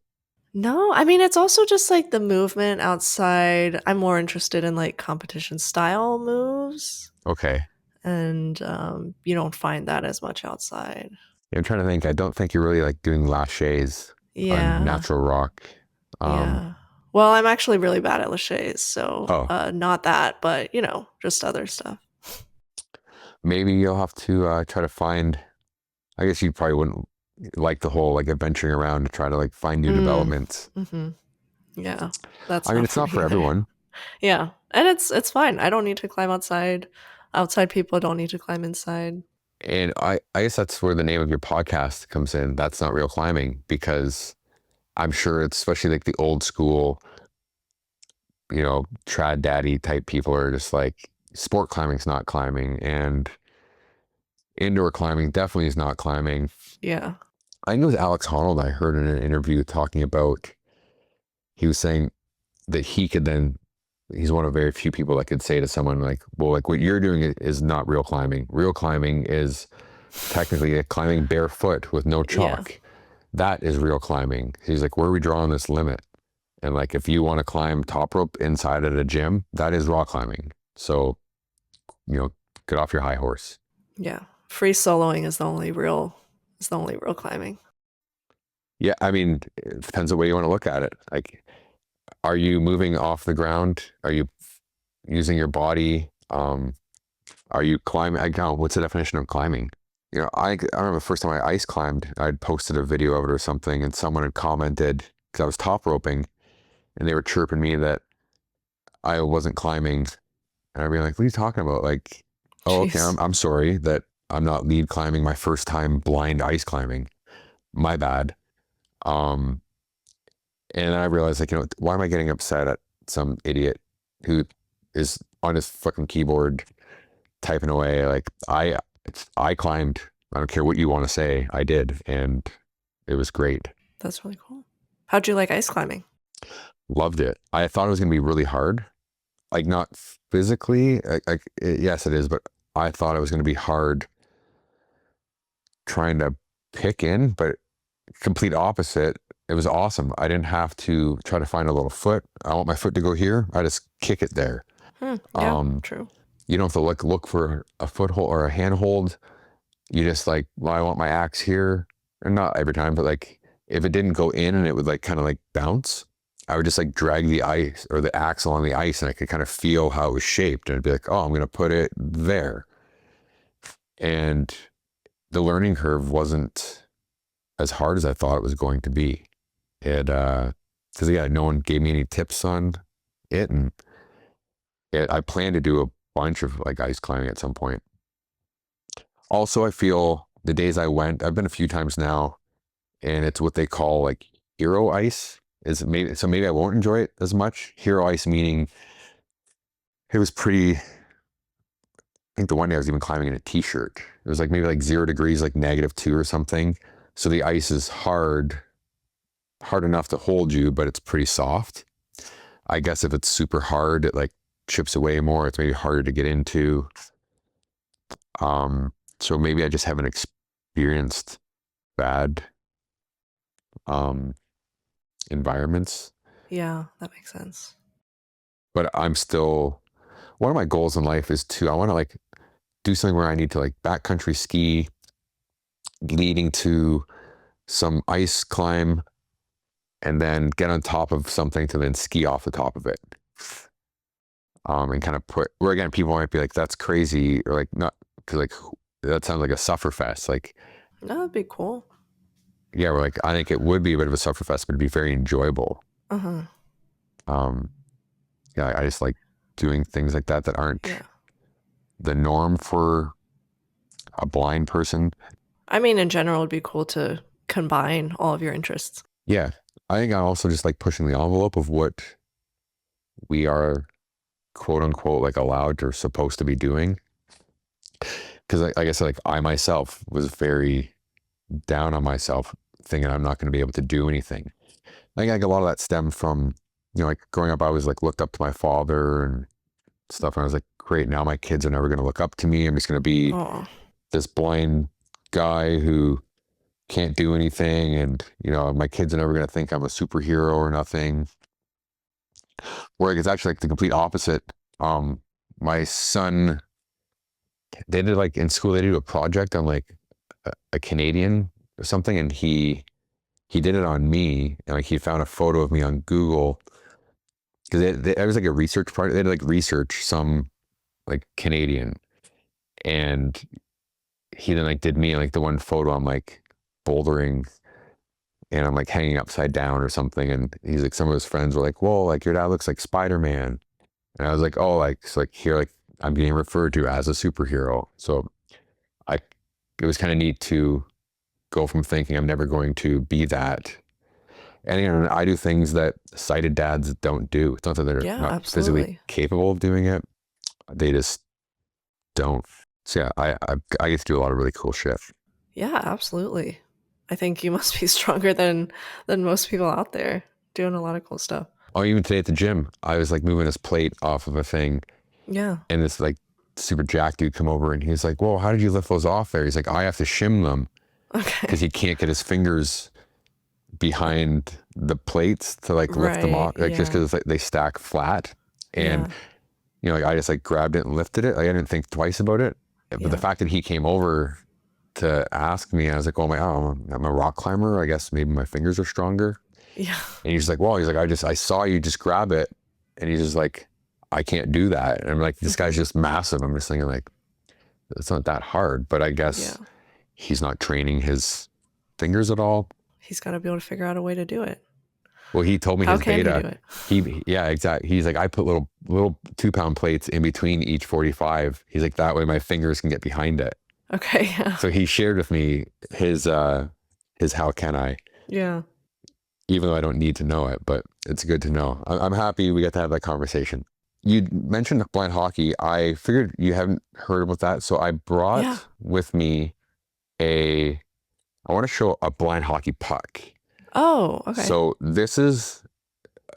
No, I mean, it's also just like the movement outside. I'm more interested in like competition style moves, Okay. and you don't find that as much outside. Yeah, I'm trying to think. I don't think you're really like doing laches on Yeah, natural rock. Um, yeah. Well, I'm actually really bad at laches, so oh, not that, but you know, just other stuff. maybe you'll have to try to find. I guess you probably wouldn't like the whole like adventuring around to try to like find new Mm, developments. hmm. Yeah, that's I mean, not it's for not me for either. everyone. Yeah, and it's fine. I don't need to climb outside. Outside people don't need to climb inside. And I guess that's where the name of your podcast comes in. That's not real climbing because I'm sure it's especially like the old school, you know, trad daddy type people are just like sport climbing's not climbing and indoor climbing definitely is not climbing. Yeah. I think it was Alex Honnold I heard in an interview talking about, he was saying that he could then, he's one of very few people that could say to someone like, well, like what you're doing is not real climbing. Real climbing is technically climbing barefoot with no Yeah. chalk. That is real climbing. He's like, where are we drawing this limit? And like, if you want to climb top rope inside at a gym, that is rock climbing. So, you know, get off your high horse. Yeah. Free soloing is the only real climbing. Yeah, I mean, it depends on the way you want to look at it. Like, are you moving off the ground? Are you using your body? Are you climbing? I don't know, what's the definition of climbing? You know, I remember the first time I ice climbed, I'd posted a video of it or something, and someone had commented because I was top roping, and they were chirping me that I wasn't climbing, and I'd be like, "What are you talking about?" Like, oh, okay, Jeez. I'm sorry that I'm not lead climbing my first time blind ice climbing. My bad. Um, and then I realized, like, you know, why am I getting upset at some idiot who is on his fucking keyboard typing away? Like, I climbed. I don't care what you want to say. I did, and it was great. That's really cool. How'd you like ice climbing? Loved it. I thought it was going to be really hard. Like, not physically. Yes, it is, but I thought it was going to be hard trying to pick in, but complete opposite. It was awesome. I didn't have to try to find a little foot. I want my foot to go here. I just kick it there. Yeah, Um, true. you don't have to look for a foothold or a handhold. You just like, well, I want my axe here, or not every time, but like if it didn't go in and it would like kind of like bounce, I would just like drag the ice or the axle on the ice and I could kind of feel how it was shaped. And I'd be like, oh, I'm going to put it there. And the learning curve wasn't as hard as I thought it was going to be. Because yeah, no one gave me any tips on it. And I plan to do a bunch of like ice climbing at some point. Also, I feel the days I went, I've been a few times now, and it's what they call like hero ice. Maybe I won't enjoy it as much. Hero ice meaning it was pretty. I think the one day I was even climbing in a t-shirt. It was like maybe like 0 degrees, like -2 or something. So the ice is hard enough to hold you, but it's pretty soft. I guess if it's super hard, it like chips away more. It's maybe harder to get into. So maybe I just haven't experienced bad environments. Yeah, that makes sense. But I'm still, one of my goals in life is I want to like do something where I need to like backcountry ski leading to some ice climb and then get on top of something to then ski off the top of it. And kind of where again, people might be like, that's crazy, or like, not, because like, that sounds like a suffer fest. Like, No, that'd be cool. yeah, we're like, I think it would be a bit of a suffer fest, but it'd be very enjoyable. Uh-huh. Yeah, I just like doing things like that aren't the norm for a blind person. I mean, in general, it'd be cool to combine all of your interests. Yeah. I think I also just like pushing the envelope of what we are quote unquote like allowed or supposed to be doing. Because like I said, like I myself was very down on myself, thinking I'm not going to be able to do anything. I think like a lot of that stemmed from, like growing up, I was like looked up to my father and stuff. And I was like, great, now my kids are never going to look up to me. I'm just going to be this blind guy who can't do anything. And, my kids are never going to think I'm a superhero or nothing. Where it's actually like the complete opposite. My son, they did like in school, they did a project on like a Canadian or something. And he did it on me. And like he found a photo of me on Google because it was like a research part. They had to like research some like Canadian, and he then like did me like the one photo I'm like bouldering and I'm like hanging upside down or something, and he's like, some of his friends were like, whoa, like your dad looks like Spider-Man. And I was like, oh, like, so like here, like I'm being referred to as a superhero. So I it was kind of neat to go from thinking I'm never going to be that. And I do things that sighted dads don't do. It's not that they're not physically capable of doing it. They just don't. So yeah, I get to do a lot of really cool shit. Yeah, absolutely. I think you must be stronger than most people out there doing a lot of cool stuff. Oh, even today at the gym, I was like moving this plate off of a thing. Yeah. And this like super jack dude come over and he's like, whoa, how did you lift those off there? He's like, I have to shim them. Okay. Because he can't get his fingers behind the plates to like lift them off, like just because like they stack flat. And like I just like grabbed it and lifted it. Like, I didn't think twice about it. But the fact that he came over to ask me, I was like, oh I'm a rock climber. I guess maybe my fingers are stronger. Yeah. And he's like, well, he's like, I saw you just grab it. And he's just like, I can't do that. And I'm like, this guy's just massive. I'm just thinking like, it's not that hard, but I guess he's not training his fingers at all. He's got to be able to figure out a way to do it. Well, he told me his beta. Yeah, exactly. He's like, I put little 2-pound plates in between each 45. He's like, that way my fingers can get behind it. Okay. Yeah. So he shared with me his how can I? Yeah. Even though I don't need to know it, but it's good to know. I'm happy we got to have that conversation. You mentioned blind hockey. I figured you haven't heard about that, so I brought with me I want to show a blind hockey puck. Oh, okay. So this is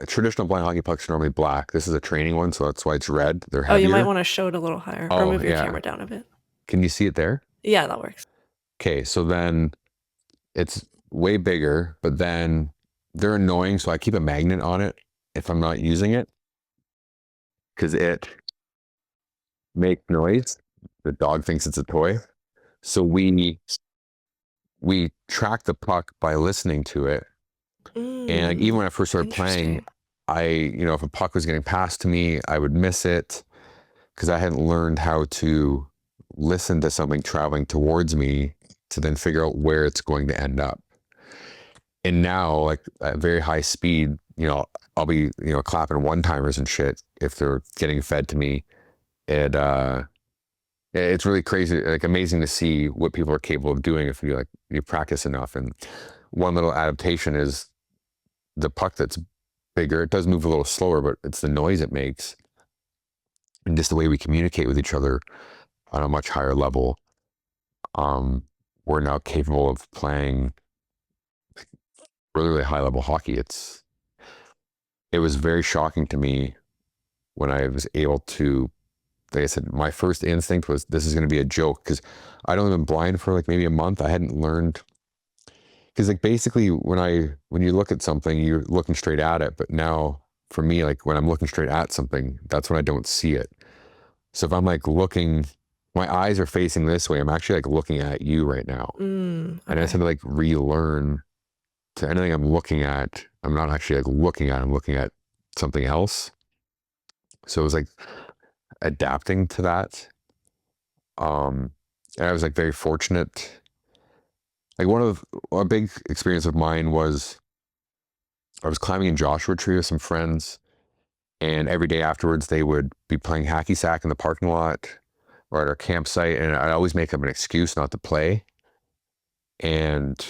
a traditional blind hockey pucks are normally black. This is a training one, so that's why it's red. They're heavier. Oh, you might want to show it a little higher or move your camera down a bit. Can you see it there? Yeah, that works. Okay, so then it's way bigger, but then they're annoying, so I keep a magnet on it if I'm not using it because it makes noise. The dog thinks it's a toy. So we we track the puck by listening to it. And like, even when I first started playing, if a puck was getting passed to me, I would miss it because I hadn't learned how to listen to something traveling towards me to then figure out where it's going to end up. And now, like at very high speed, I'll be, clapping one-timers and shit if they're getting fed to me. It's really crazy, like amazing to see what people are capable of doing if you practice enough. And one little adaptation is the puck that's bigger. It does move a little slower, but it's the noise it makes and just the way we communicate with each other on a much higher level. We're now capable of playing really, really high level hockey. It was very shocking to me when I was able to, like I said, my first instinct was this is going to be a joke because I'd only been blind for like maybe a month. I hadn't learned, because like basically when you look at something, you're looking straight at it. But now for me, like when I'm looking straight at something, that's when I don't see it. So if I'm like looking, my eyes are facing this way, I'm actually like looking at you right now. Okay. And I just had to like relearn to anything I'm looking at, I'm not actually like looking at, I'm looking at something else. So it was like adapting to that. And I was like very fortunate. Like a big experience of mine was I was climbing in Joshua Tree with some friends, and every day afterwards they would be playing hacky sack in the parking lot or at our campsite, and I'd always make up an excuse not to play. And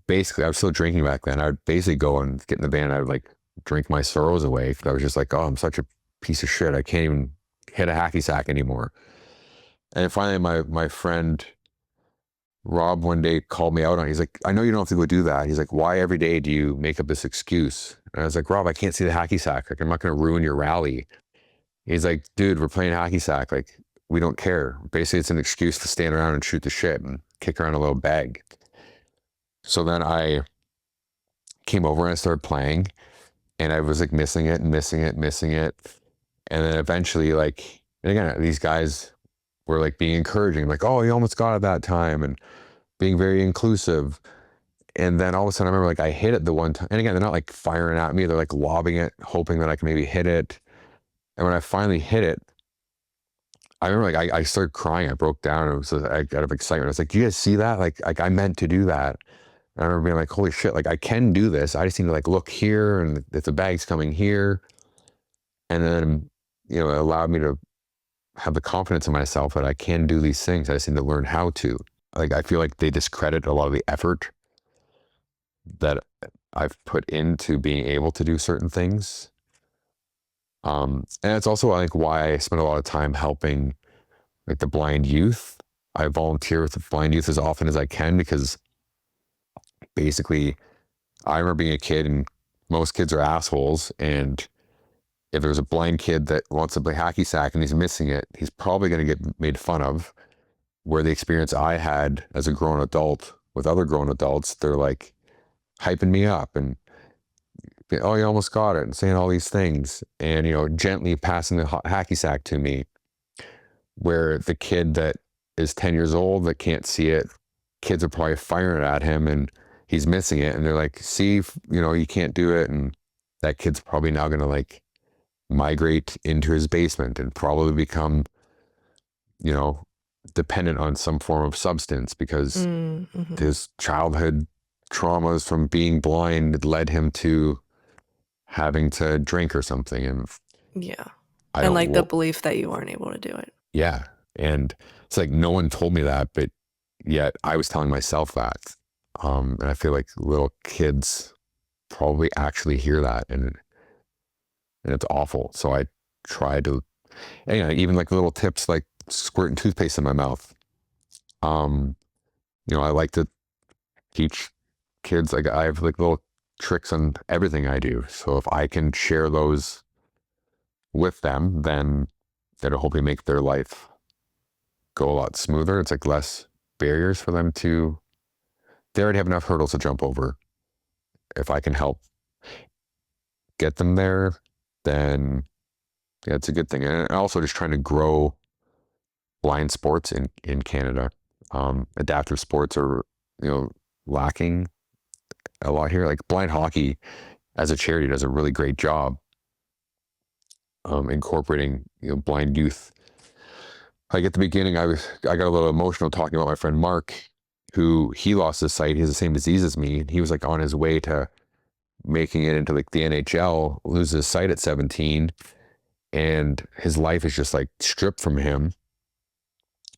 basically, I was still drinking back then. I would basically go and get in the van. I would like drink my sorrows away because I was just like, oh, I'm such a piece of shit. I can't even hit a hacky sack anymore. And finally, my friend Rob one day called me out on it. He's like, I know you don't have to go do that. He's like, why every day do you make up this excuse? And I was like, Rob, I can't see the hacky sack. Like, I'm not going to ruin your rally. He's like, dude, we're playing hacky sack. Like, we don't care. Basically, it's an excuse to stand around and shoot the shit and kick around a little bag. So then I came over and I started playing, and I was like missing it. And then eventually, like, and again, these guys were like being encouraging, like, oh, you almost got it that time, and being very inclusive. And then all of a sudden I remember like I hit it the one time. And again, they're not like firing at me. They're like lobbing it, hoping that I can maybe hit it. And when I finally hit it, I remember like I started crying. I broke down. It was out of excitement. I was like, do you guys see that? Like I meant to do that. And I remember being like, holy shit, like I can do this. I just need to like look here, and if the bag's coming here. And then, it allowed me to have the confidence in myself that I can do these things. I just need to learn how to. Like, I feel like they discredit a lot of the effort that I've put into being able to do certain things. And it's also, I think, why I spend a lot of time helping like the blind youth. I volunteer with the blind youth as often as I can because basically I remember being a kid and most kids are assholes. And if there's a blind kid that wants to play hacky sack and he's missing it, he's probably going to get made fun of. Where the experience I had as a grown adult with other grown adults, they're like hyping me up and, oh, you almost got it, and saying all these things, and, gently passing the hacky sack to me. Where the kid that is 10 years old that can't see it, kids are probably firing at him and he's missing it. And they're like, see, you can't do it. And that kid's probably now going to like migrate into his basement and probably become, dependent on some form of substance because his childhood traumas from being blind led him to having to drink or something. And and like the belief that you weren't able to do it. Yeah. And it's like no one told me that, but yet I was telling myself that. And I feel like little kids probably actually hear that, and it's awful. So I try to, even like little tips like squirting toothpaste in my mouth. I like to teach kids, like I have like little tricks on everything I do. So if I can share those with them, then that'll hopefully make their life go a lot smoother. It's like less barriers for them they already have enough hurdles to jump over. If I can help get them there, then it's a good thing. And also just trying to grow blind sports in Canada. Adaptive sports are lacking a lot here. Like blind hockey as a charity does a really great job incorporating blind youth. Like at the beginning, I got a little emotional talking about my friend Mark, who he lost his sight. He has the same disease as me, and he was like on his way to making it into like the NHL, loses his sight at 17, and his life is just like stripped from him.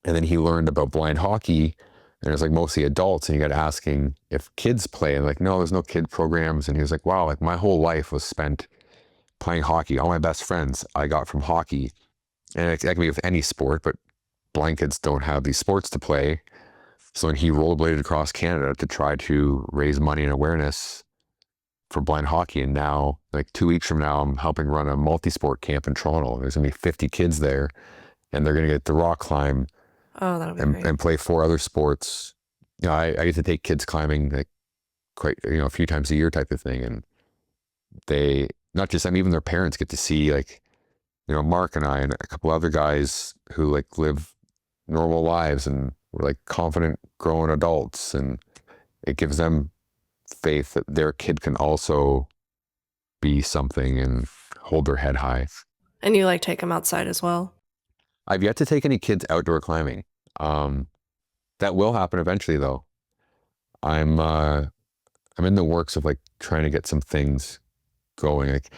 And then he learned about blind hockey, and it's like mostly adults, and he got asking if kids play, and like, no, there's no kid programs. And he was like, wow, like my whole life was spent playing hockey. All my best friends I got from hockey. And that can be with any sport, but blind kids don't have these sports to play. So when he rollerbladed across Canada to try to raise money and awareness for blind hockey, and now, like 2 weeks from now, I'm helping run a multi-sport camp in Toronto. There's gonna be 50 kids there, and they're gonna get to rock climb and play 4 other sports. I get to take kids climbing like quite a few times a year type of thing, and they not just even their parents get to see like Mark and I and a couple other guys who like live normal lives and we're like confident grown adults, and it gives them faith that their kid can also be something and hold their head high. And you like take them outside as well? I've yet to take any kids outdoor climbing. That will happen eventually though. I'm in the works of like trying to get some things going. Like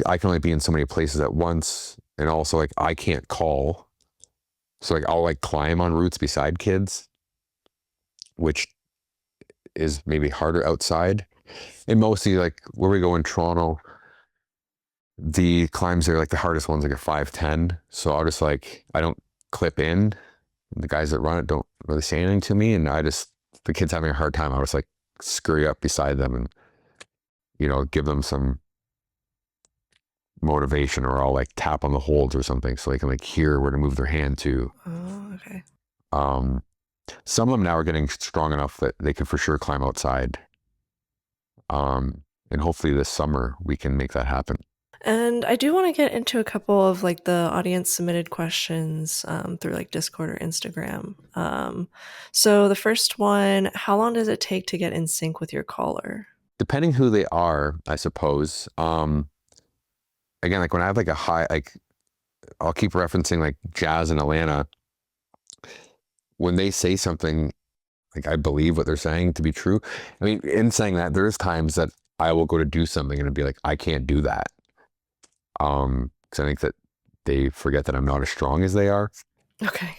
I can only be in so many places at once, and also like I can't call. So like I'll like climb on routes beside kids, which is maybe harder outside. And mostly like where we go in Toronto, the climbs are like the hardest ones, like a 5'10". So I'll just like, I don't clip in. The guys that run it don't really say anything to me. And the kids having a hard time, I'll just like scurry up beside them and, give them some motivation, or I'll like tap on the holds or something so they can like hear where to move their hand to. Oh, okay. Some of them now are getting strong enough that they could for sure climb outside. And hopefully this summer we can make that happen. And I do want to get into a couple of like the audience submitted questions through like Discord or Instagram. So the first one, how long does it take to get in sync with your caller? Depending who they are, I suppose. Again, like when I have like a high, like I'll keep referencing like Chaz and Alannah. When they say something, like I believe what they're saying to be true. I mean, in saying that, there's times that I will go to do something and it'd be like, I can't do that. Because I think that they forget that I'm not as strong as they are. Okay.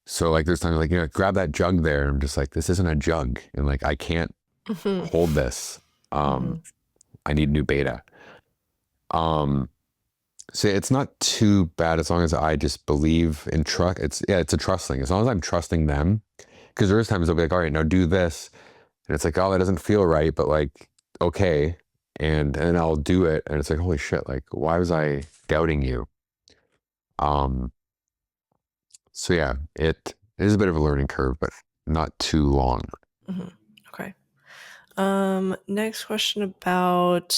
So like there's times like, grab that jug there. And I'm just like, this isn't a jug. And like, I can't hold this. I need new beta. So it's not too bad as long as I just believe in trust. It's a trust thing. As long as I'm trusting them, because there's times they'll be like, all right, now do this. And it's like, oh, that doesn't feel right, but like, okay. And then I'll do it. And it's like, holy shit, like, why was I doubting you? So yeah, it is a bit of a learning curve, but not too long. Okay. Next question about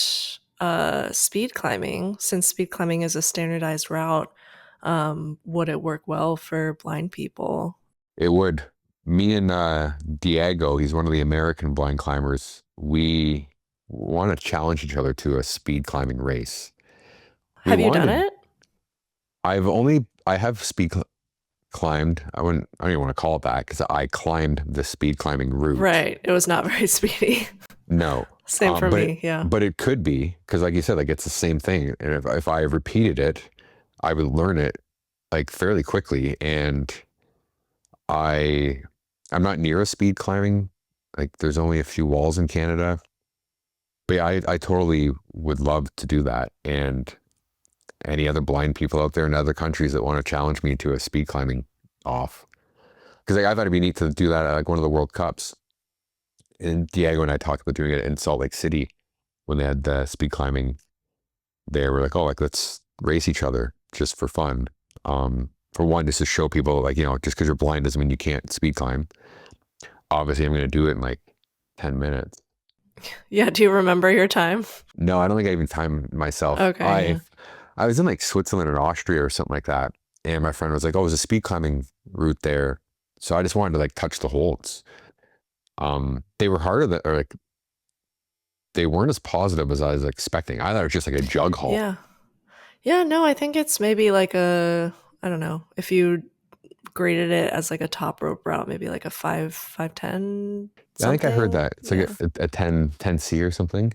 speed climbing. Since speed climbing is a standardized route, would it work well for blind people? It would. Me and Diego, he's one of the American blind climbers, we want to challenge each other to a speed climbing race. Have you done it? I have speed climbed. I don't even want to call it that, because I climbed the speed climbing route. Right. It was not very speedy. No. Same for me, yeah. But it could be, because like you said, like it's the same thing. And if I repeated it, I would learn it like fairly quickly. And I'm not near a speed climbing. Like there's only a few walls in Canada. But yeah, I totally would love to do that. And any other blind people out there in other countries that want to challenge me to a speed climbing off. Because like, I thought it'd be neat to do that at like one of the World Cups. And Diego and I talked about doing it in Salt Lake City when they had the speed climbing there. We're like, oh, like let's race each other just for fun. For one, just to show people like, just because you're blind doesn't mean you can't speed climb. Obviously, I'm going to do it in like 10 minutes. Yeah. Do you remember your time? No, I don't think I even timed myself. Okay. I was in like Switzerland or Austria or something like that. And my friend was like, oh, there's a speed climbing route there. So I just wanted to like touch the holds. They were harder than, or like, they weren't as positive as I was expecting. I thought it was just like a jug haul. Yeah. Yeah, no, I think it's maybe like I don't know, if you graded it as like a top rope route, maybe like a 5, 5, 10 I think I heard something. that. It's like Yeah. a 10C or something.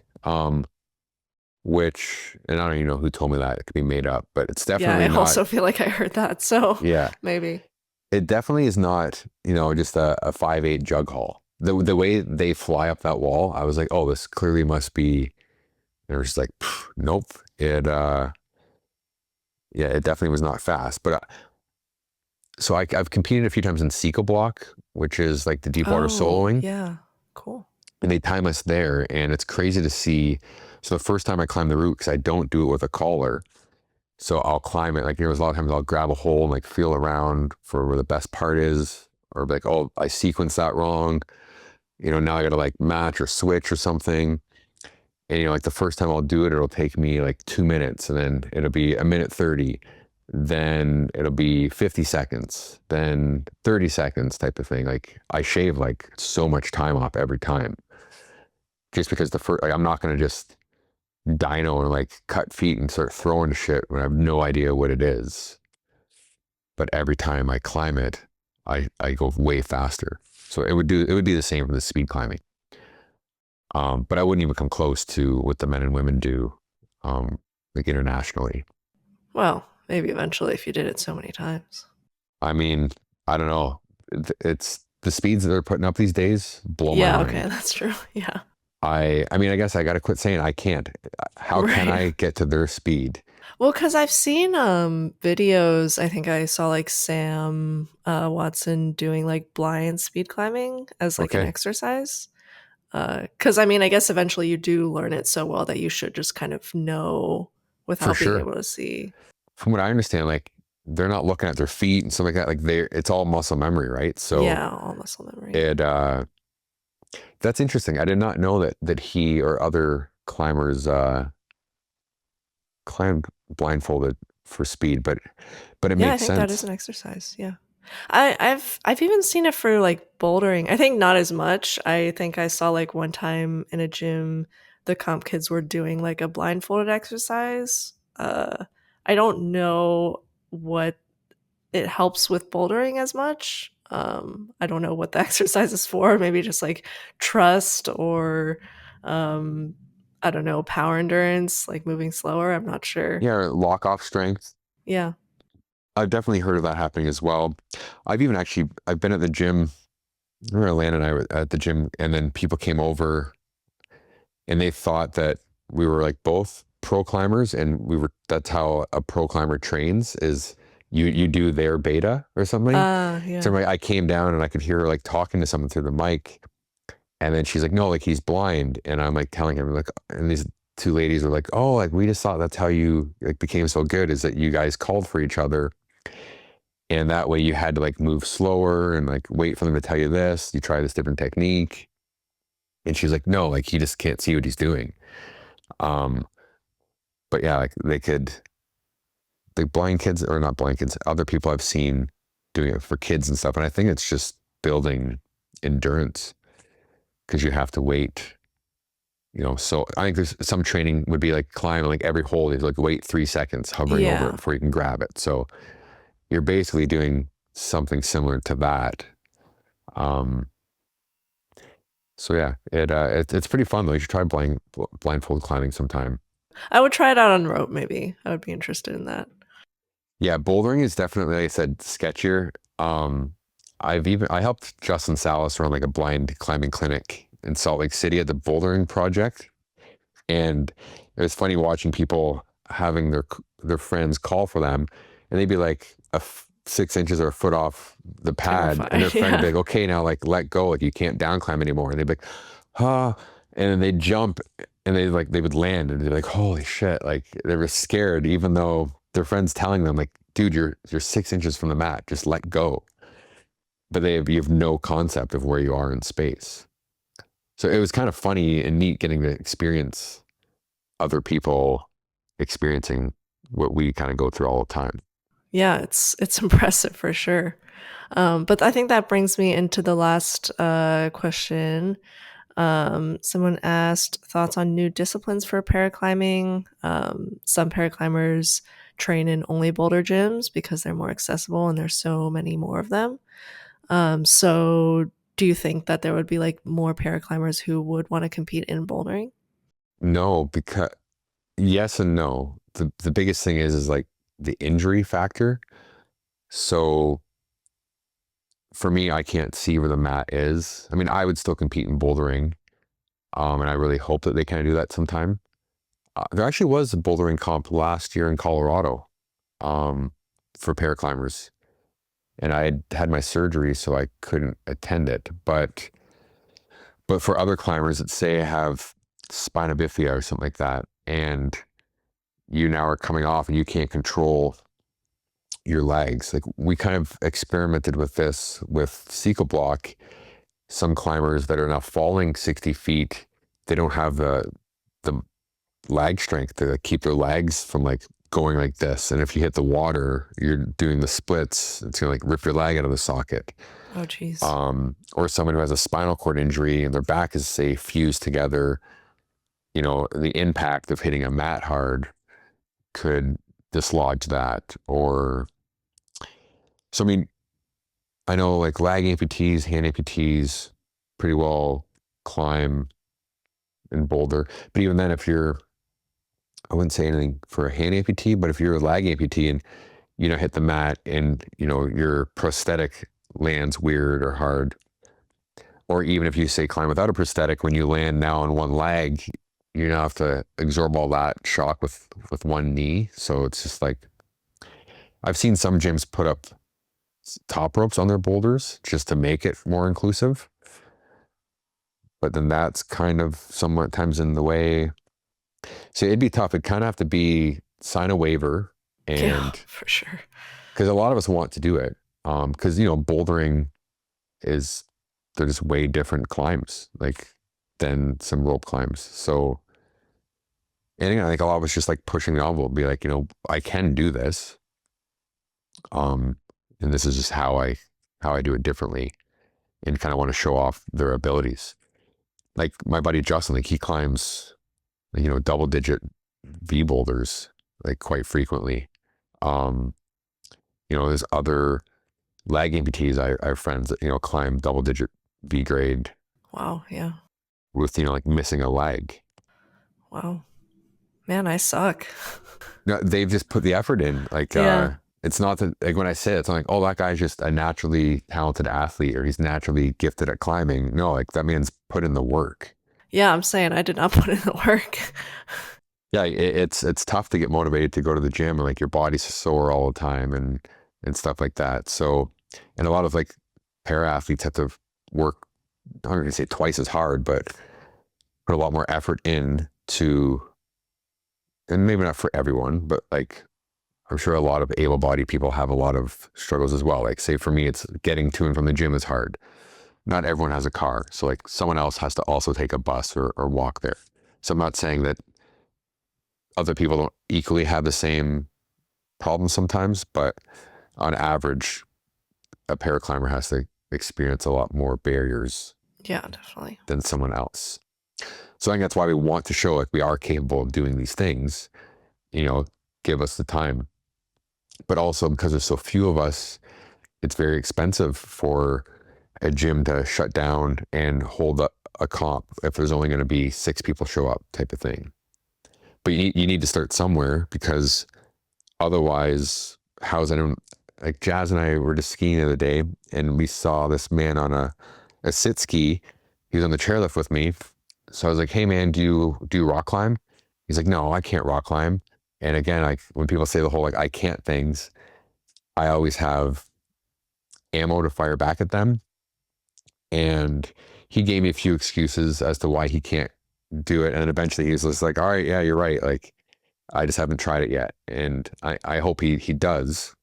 Which, and I don't even know who told me that. It could be made up, but it's Yeah, I definitely not. also feel like I heard that. So Yeah, maybe. it definitely is not, just a 5'8" jug haul. The way they fly up that wall, I was like, oh, this clearly must be. And it was just like, nope. Yeah, it definitely was not fast. But so I've competed a few times in Seco Block, which is like the deep water Oh, soloing, yeah. Cool. and they time us there, and it's crazy to see. So the first time I climbed the route, because I don't do it with a collar, so I'll climb it. Like there's a lot of times I'll grab a hole and like feel around for where the best part is, or like, oh, I sequenced that wrong. Now I got to like match or switch or something. And like the first time I'll do it, it'll take me like 2 minutes, and then it'll be a minute 30. Then it'll be 50 seconds, then 30 seconds type of thing. Like I shave like so much time off every time, just because the first, like I'm not going to just dyno and like cut feet and start throwing shit when I have no idea what it is. But every time I climb it, I go way faster. So it would be the same for the speed climbing. But I wouldn't even come close to what the men and women do, like internationally. Well, maybe eventually if you did it so many times. I mean, I don't know. It's the speeds that they're putting up these days blow my Yeah, okay, mind. that's true. Yeah. I mean, I guess I got to quit saying I can't. How can Right. I get to their speed? Well, because I've seen videos. I think I saw like Sam Watson doing like blind speed climbing as like an Okay, exercise. Because I mean, I guess eventually you do learn it so well that you should just kind of know for without being sure. able to see. From what I understand, like they're not looking at their feet and stuff like that. Like it's all muscle memory, right? So Yeah, all muscle memory. it that's interesting. I did not know that he or other climbers climbed blindfolded for speed, but it Yeah, I makes think that is sense. an exercise. Yeah. I've even seen it for like bouldering. I think not as much. I think I saw like one time in a gym the comp kids were doing like a blindfolded exercise. I don't know what it helps with bouldering as much. I don't know what the exercise is for. Maybe just like trust or um, I don't know, power endurance, like moving slower. I'm not sure. Yeah, lock off strength. Yeah. I've definitely heard of that happening as well. I've been at the gym. I remember Alannah and I were at the gym, and then people came over and they thought that we were like both pro climbers, and that's how a pro climber trains, is you do their beta or something. So Yeah. I came down and I could hear her like talking to someone through the mic, and then she's like, no, like he's blind. And I'm like telling him, like, and these two ladies are like, oh, like we just thought that's how you like became so good, is that you guys called for each other. And that way you had to like move slower and like wait for them to tell you this. You try this different technique. And she's like, no, like he just can't see what he's doing. Um, but yeah, like the blind kids, or not blind kids, other people I've seen doing it for kids and stuff. And I think it's just building endurance, because you have to wait. So I think there's some training would be like climb like every hole, you like wait 3 seconds hovering over it Yeah. before you can grab it. So you're basically doing something similar to that. Um, so yeah, it's pretty fun though. You should try blindfold climbing sometime. I would try it out on rope, maybe. I would be interested in that. Yeah, bouldering is definitely, like I said, sketchier. Um, I helped Justin Salas run like a blind climbing clinic in Salt Lake City at the bouldering project, and it was funny watching people having their friends call for them, and they'd be like 6 inches or a foot off the pad, and their Terrified. friend would be Yeah. like, "Okay, now like let go, like you can't down climb anymore," and they'd be like, "Huh," and then they'd jump, and they would land, and they'd be like, "Holy shit!" Like they were scared, even though their friends telling them like, "Dude, you're 6 inches from the mat, just let go," but you have no concept of where you are in space. So it was kind of funny and neat getting to experience other people experiencing what we kind of go through all the time. Yeah, it's impressive for sure. But I think that brings me into the last question. Someone asked thoughts on new disciplines for paraclimbing. Some paraclimbers train in only boulder gyms because they're more accessible and there's so many more of them. So do you think that there would be like more paraclimbers who would want to compete in bouldering? No, because yes and no. The biggest thing is like the injury factor. So for me, I can't see where the mat is. I mean, I would still compete in bouldering, and I really hope that they can do that sometime. There actually was a bouldering comp last year in Colorado, for paraclimbers, and I had my surgery, so I couldn't attend it. But for other climbers that say have spina bifida or something like that, and you now are coming off and you can't control your legs. Like we kind of experimented with this with Ceco block. Some climbers that are now falling 60 feet, they don't have the lag strength to keep their legs from like going like this. And if you hit the water, you're doing the splits, it's gonna like rip your leg out of the socket. Oh, geez. Or someone who has a spinal cord injury and their back is, say, fused together, you know, the impact of hitting a mat hard could dislodge that. Or, so I mean, I know like leg amputees, hand amputees pretty well climb and boulder. But even then, if you're, I wouldn't say anything for a hand amputee, but if you're a leg amputee and, you know, hit the mat and, you know, your prosthetic lands weird or hard, or even if you say climb without a prosthetic, when you land now on one leg, you now have to absorb all that shock with one knee. So it's just like, I've seen some gyms put up top ropes on their boulders just to make it more inclusive. But then that's kind of sometimes in the way. So it'd be tough. It'd kind of have to be sign a waiver, and Yeah, for sure. because a lot of us want to do it. Because you know, bouldering is, they're just way different climbs like than some rope climbs. So and again, I think a lot of us just like pushing the envelope, be like, you know, I can do this. And this is just how I do it differently, and kind of want to show off their abilities. Like my buddy Justin, like he climbs, you know, double digit V boulders like quite frequently. Um, you know, there's other leg amputees. I have friends that, you know, climb double digit V grade Wow. Yeah. with, you know, like missing a leg. Wow. Man, I suck. No, they've just put the effort in. Like, Yeah. it's not that, like when I say it, it's not like, oh, that guy's just a naturally talented athlete or he's naturally gifted at climbing. No, like that man's put in the work. Yeah, I'm saying I did not put in the work. Yeah, it's tough to get motivated to go to the gym, and like your body's sore all the time and stuff like that. So, and a lot of like para athletes have to work, I'm not gonna say twice as hard, but put a lot more effort in to, and maybe not for everyone, but like I'm sure a lot of able-bodied people have a lot of struggles as well. Like say for me, it's getting to and from the gym is hard. Not everyone has a car, so like someone else has to also take a bus or walk there. So I'm not saying that other people don't equally have the same problems sometimes, but on average, a paraclimber has to experience a lot more barriers Yeah, definitely. than someone else. So I think that's why we want to show like we are capable of doing these things, you know, give us the time. But also because there's so few of us, it's very expensive for a gym to shut down and hold a comp if there's only going to be 6 people show up type of thing. But you need to start somewhere, because otherwise, how's anyone, like Chaz and I were just skiing the other day and we saw this man on a sit ski. He was on the chairlift with me. So I was like, hey man, do you rock climb? He's like, no, I can't rock climb. And again, like when people say the whole like I can't things, I always have ammo to fire back at them. And he gave me a few excuses as to why he can't do it. And then eventually he was just like, all right, yeah, you're right. Like I just haven't tried it yet. And I hope he does.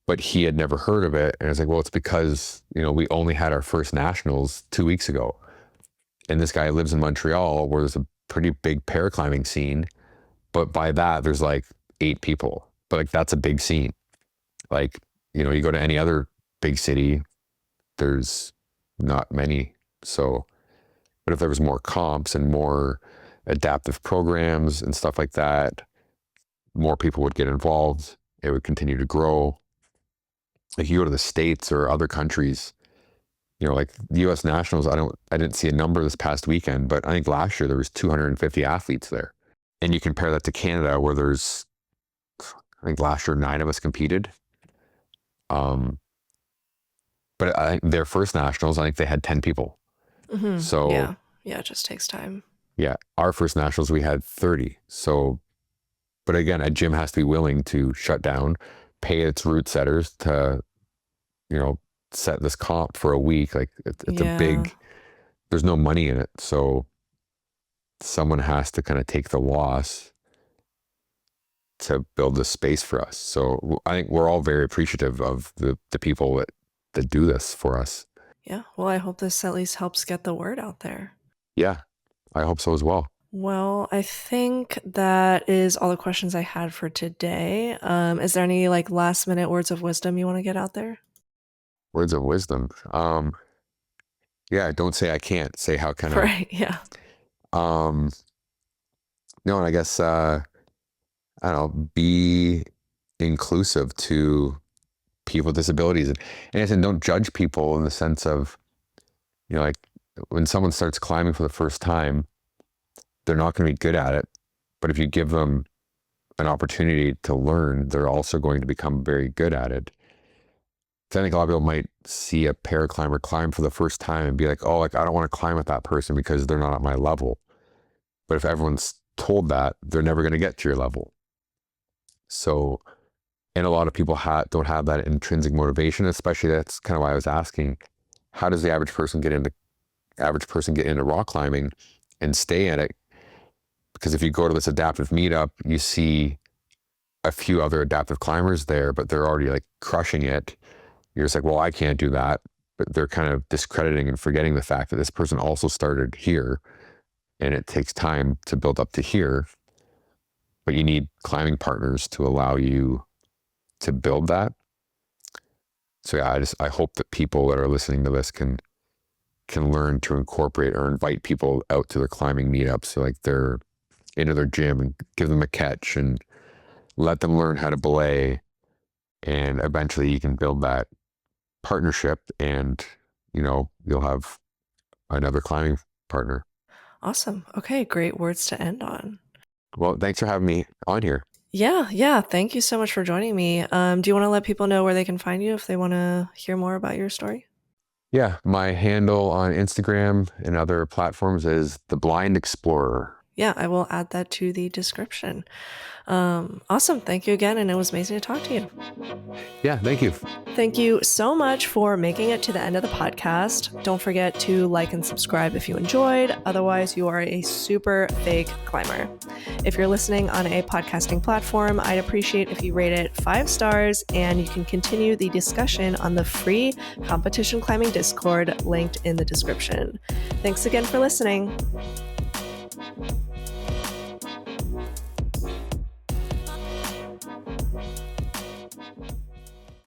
But he had never heard of it. And I was like, well, it's because, you know, we only had our first nationals 2 weeks ago. And this guy lives in Montreal where there's a pretty big paraclimbing scene. But by that, there's like 8 people. But like, that's a big scene. Like, you know, you go to any other big city, there's not many. So, but if there was more comps and more adaptive programs and stuff like that, more people would get involved. It would continue to grow. Like you go to the States or other countries, like the U.S. Nationals, I didn't see a number this past weekend, but I think last year there was 250 athletes there. And you compare that to Canada, where there's, I think last year 9 of us competed. But their first nationals, I think they had 10 people. Mm-hmm. So yeah, it just takes time. Yeah, our first nationals we had 30. So, but again, a gym has to be willing to shut down, pay its route setters to, set this comp for a week. Like it's a big. There's no money in it, so someone has to kind of take the loss to build this space for us. So I think we're all very appreciative of the people that do this for us. Yeah. Well, I hope this at least helps get the word out there. Yeah, I hope so as well. Well, I think that is all the questions I had for today. Is there any last minute words of wisdom you want to get out there? Words of wisdom. Yeah, don't say I can't. Say how can I. Right. Yeah. No, and I guess I don't know, be inclusive to people with disabilities, and I said don't judge people in the sense of, like when someone starts climbing for the first time, they're not going to be good at it, but if you give them an opportunity to learn, they're also going to become very good at it. So I think a lot of people might see a paraclimber climb for the first time and be like, oh, I don't want to climb with that person because they're not at my level. But if everyone's told that, they're never going to get to your level. So, and a lot of people don't have that intrinsic motivation, especially that's kind of why I was asking, how does the average person get into rock climbing and stay in it? Because if you go to this adaptive meetup, you see a few other adaptive climbers there, but they're already crushing it. You're just like, well, I can't do that. But they're kind of discrediting and forgetting the fact that this person also started here, and it takes time to build up to here. But you need climbing partners to allow you to build that. So yeah, I hope that people that are listening to this can learn to incorporate or invite people out to their climbing meetups. So they're into their gym and give them a catch and let them learn how to belay. And eventually you can build that partnership and, you'll have another climbing partner. Awesome. Okay. Great words to end on. Well, thanks for having me on here. Yeah. Thank you so much for joining me. Do you want to let people know where they can find you if they want to hear more about your story? Yeah. My handle on Instagram and other platforms is The Blind Explorer. Yeah, I will add that to the description. Awesome. Thank you again. And it was amazing to talk to you. Yeah, thank you. Thank you so much for making it to the end of the podcast. Don't forget to like and subscribe if you enjoyed. Otherwise, you are a super fake climber. If you're listening on a podcasting platform, I'd appreciate if you rate it 5 stars, and you can continue the discussion on the free competition climbing Discord linked in the description. Thanks again for listening.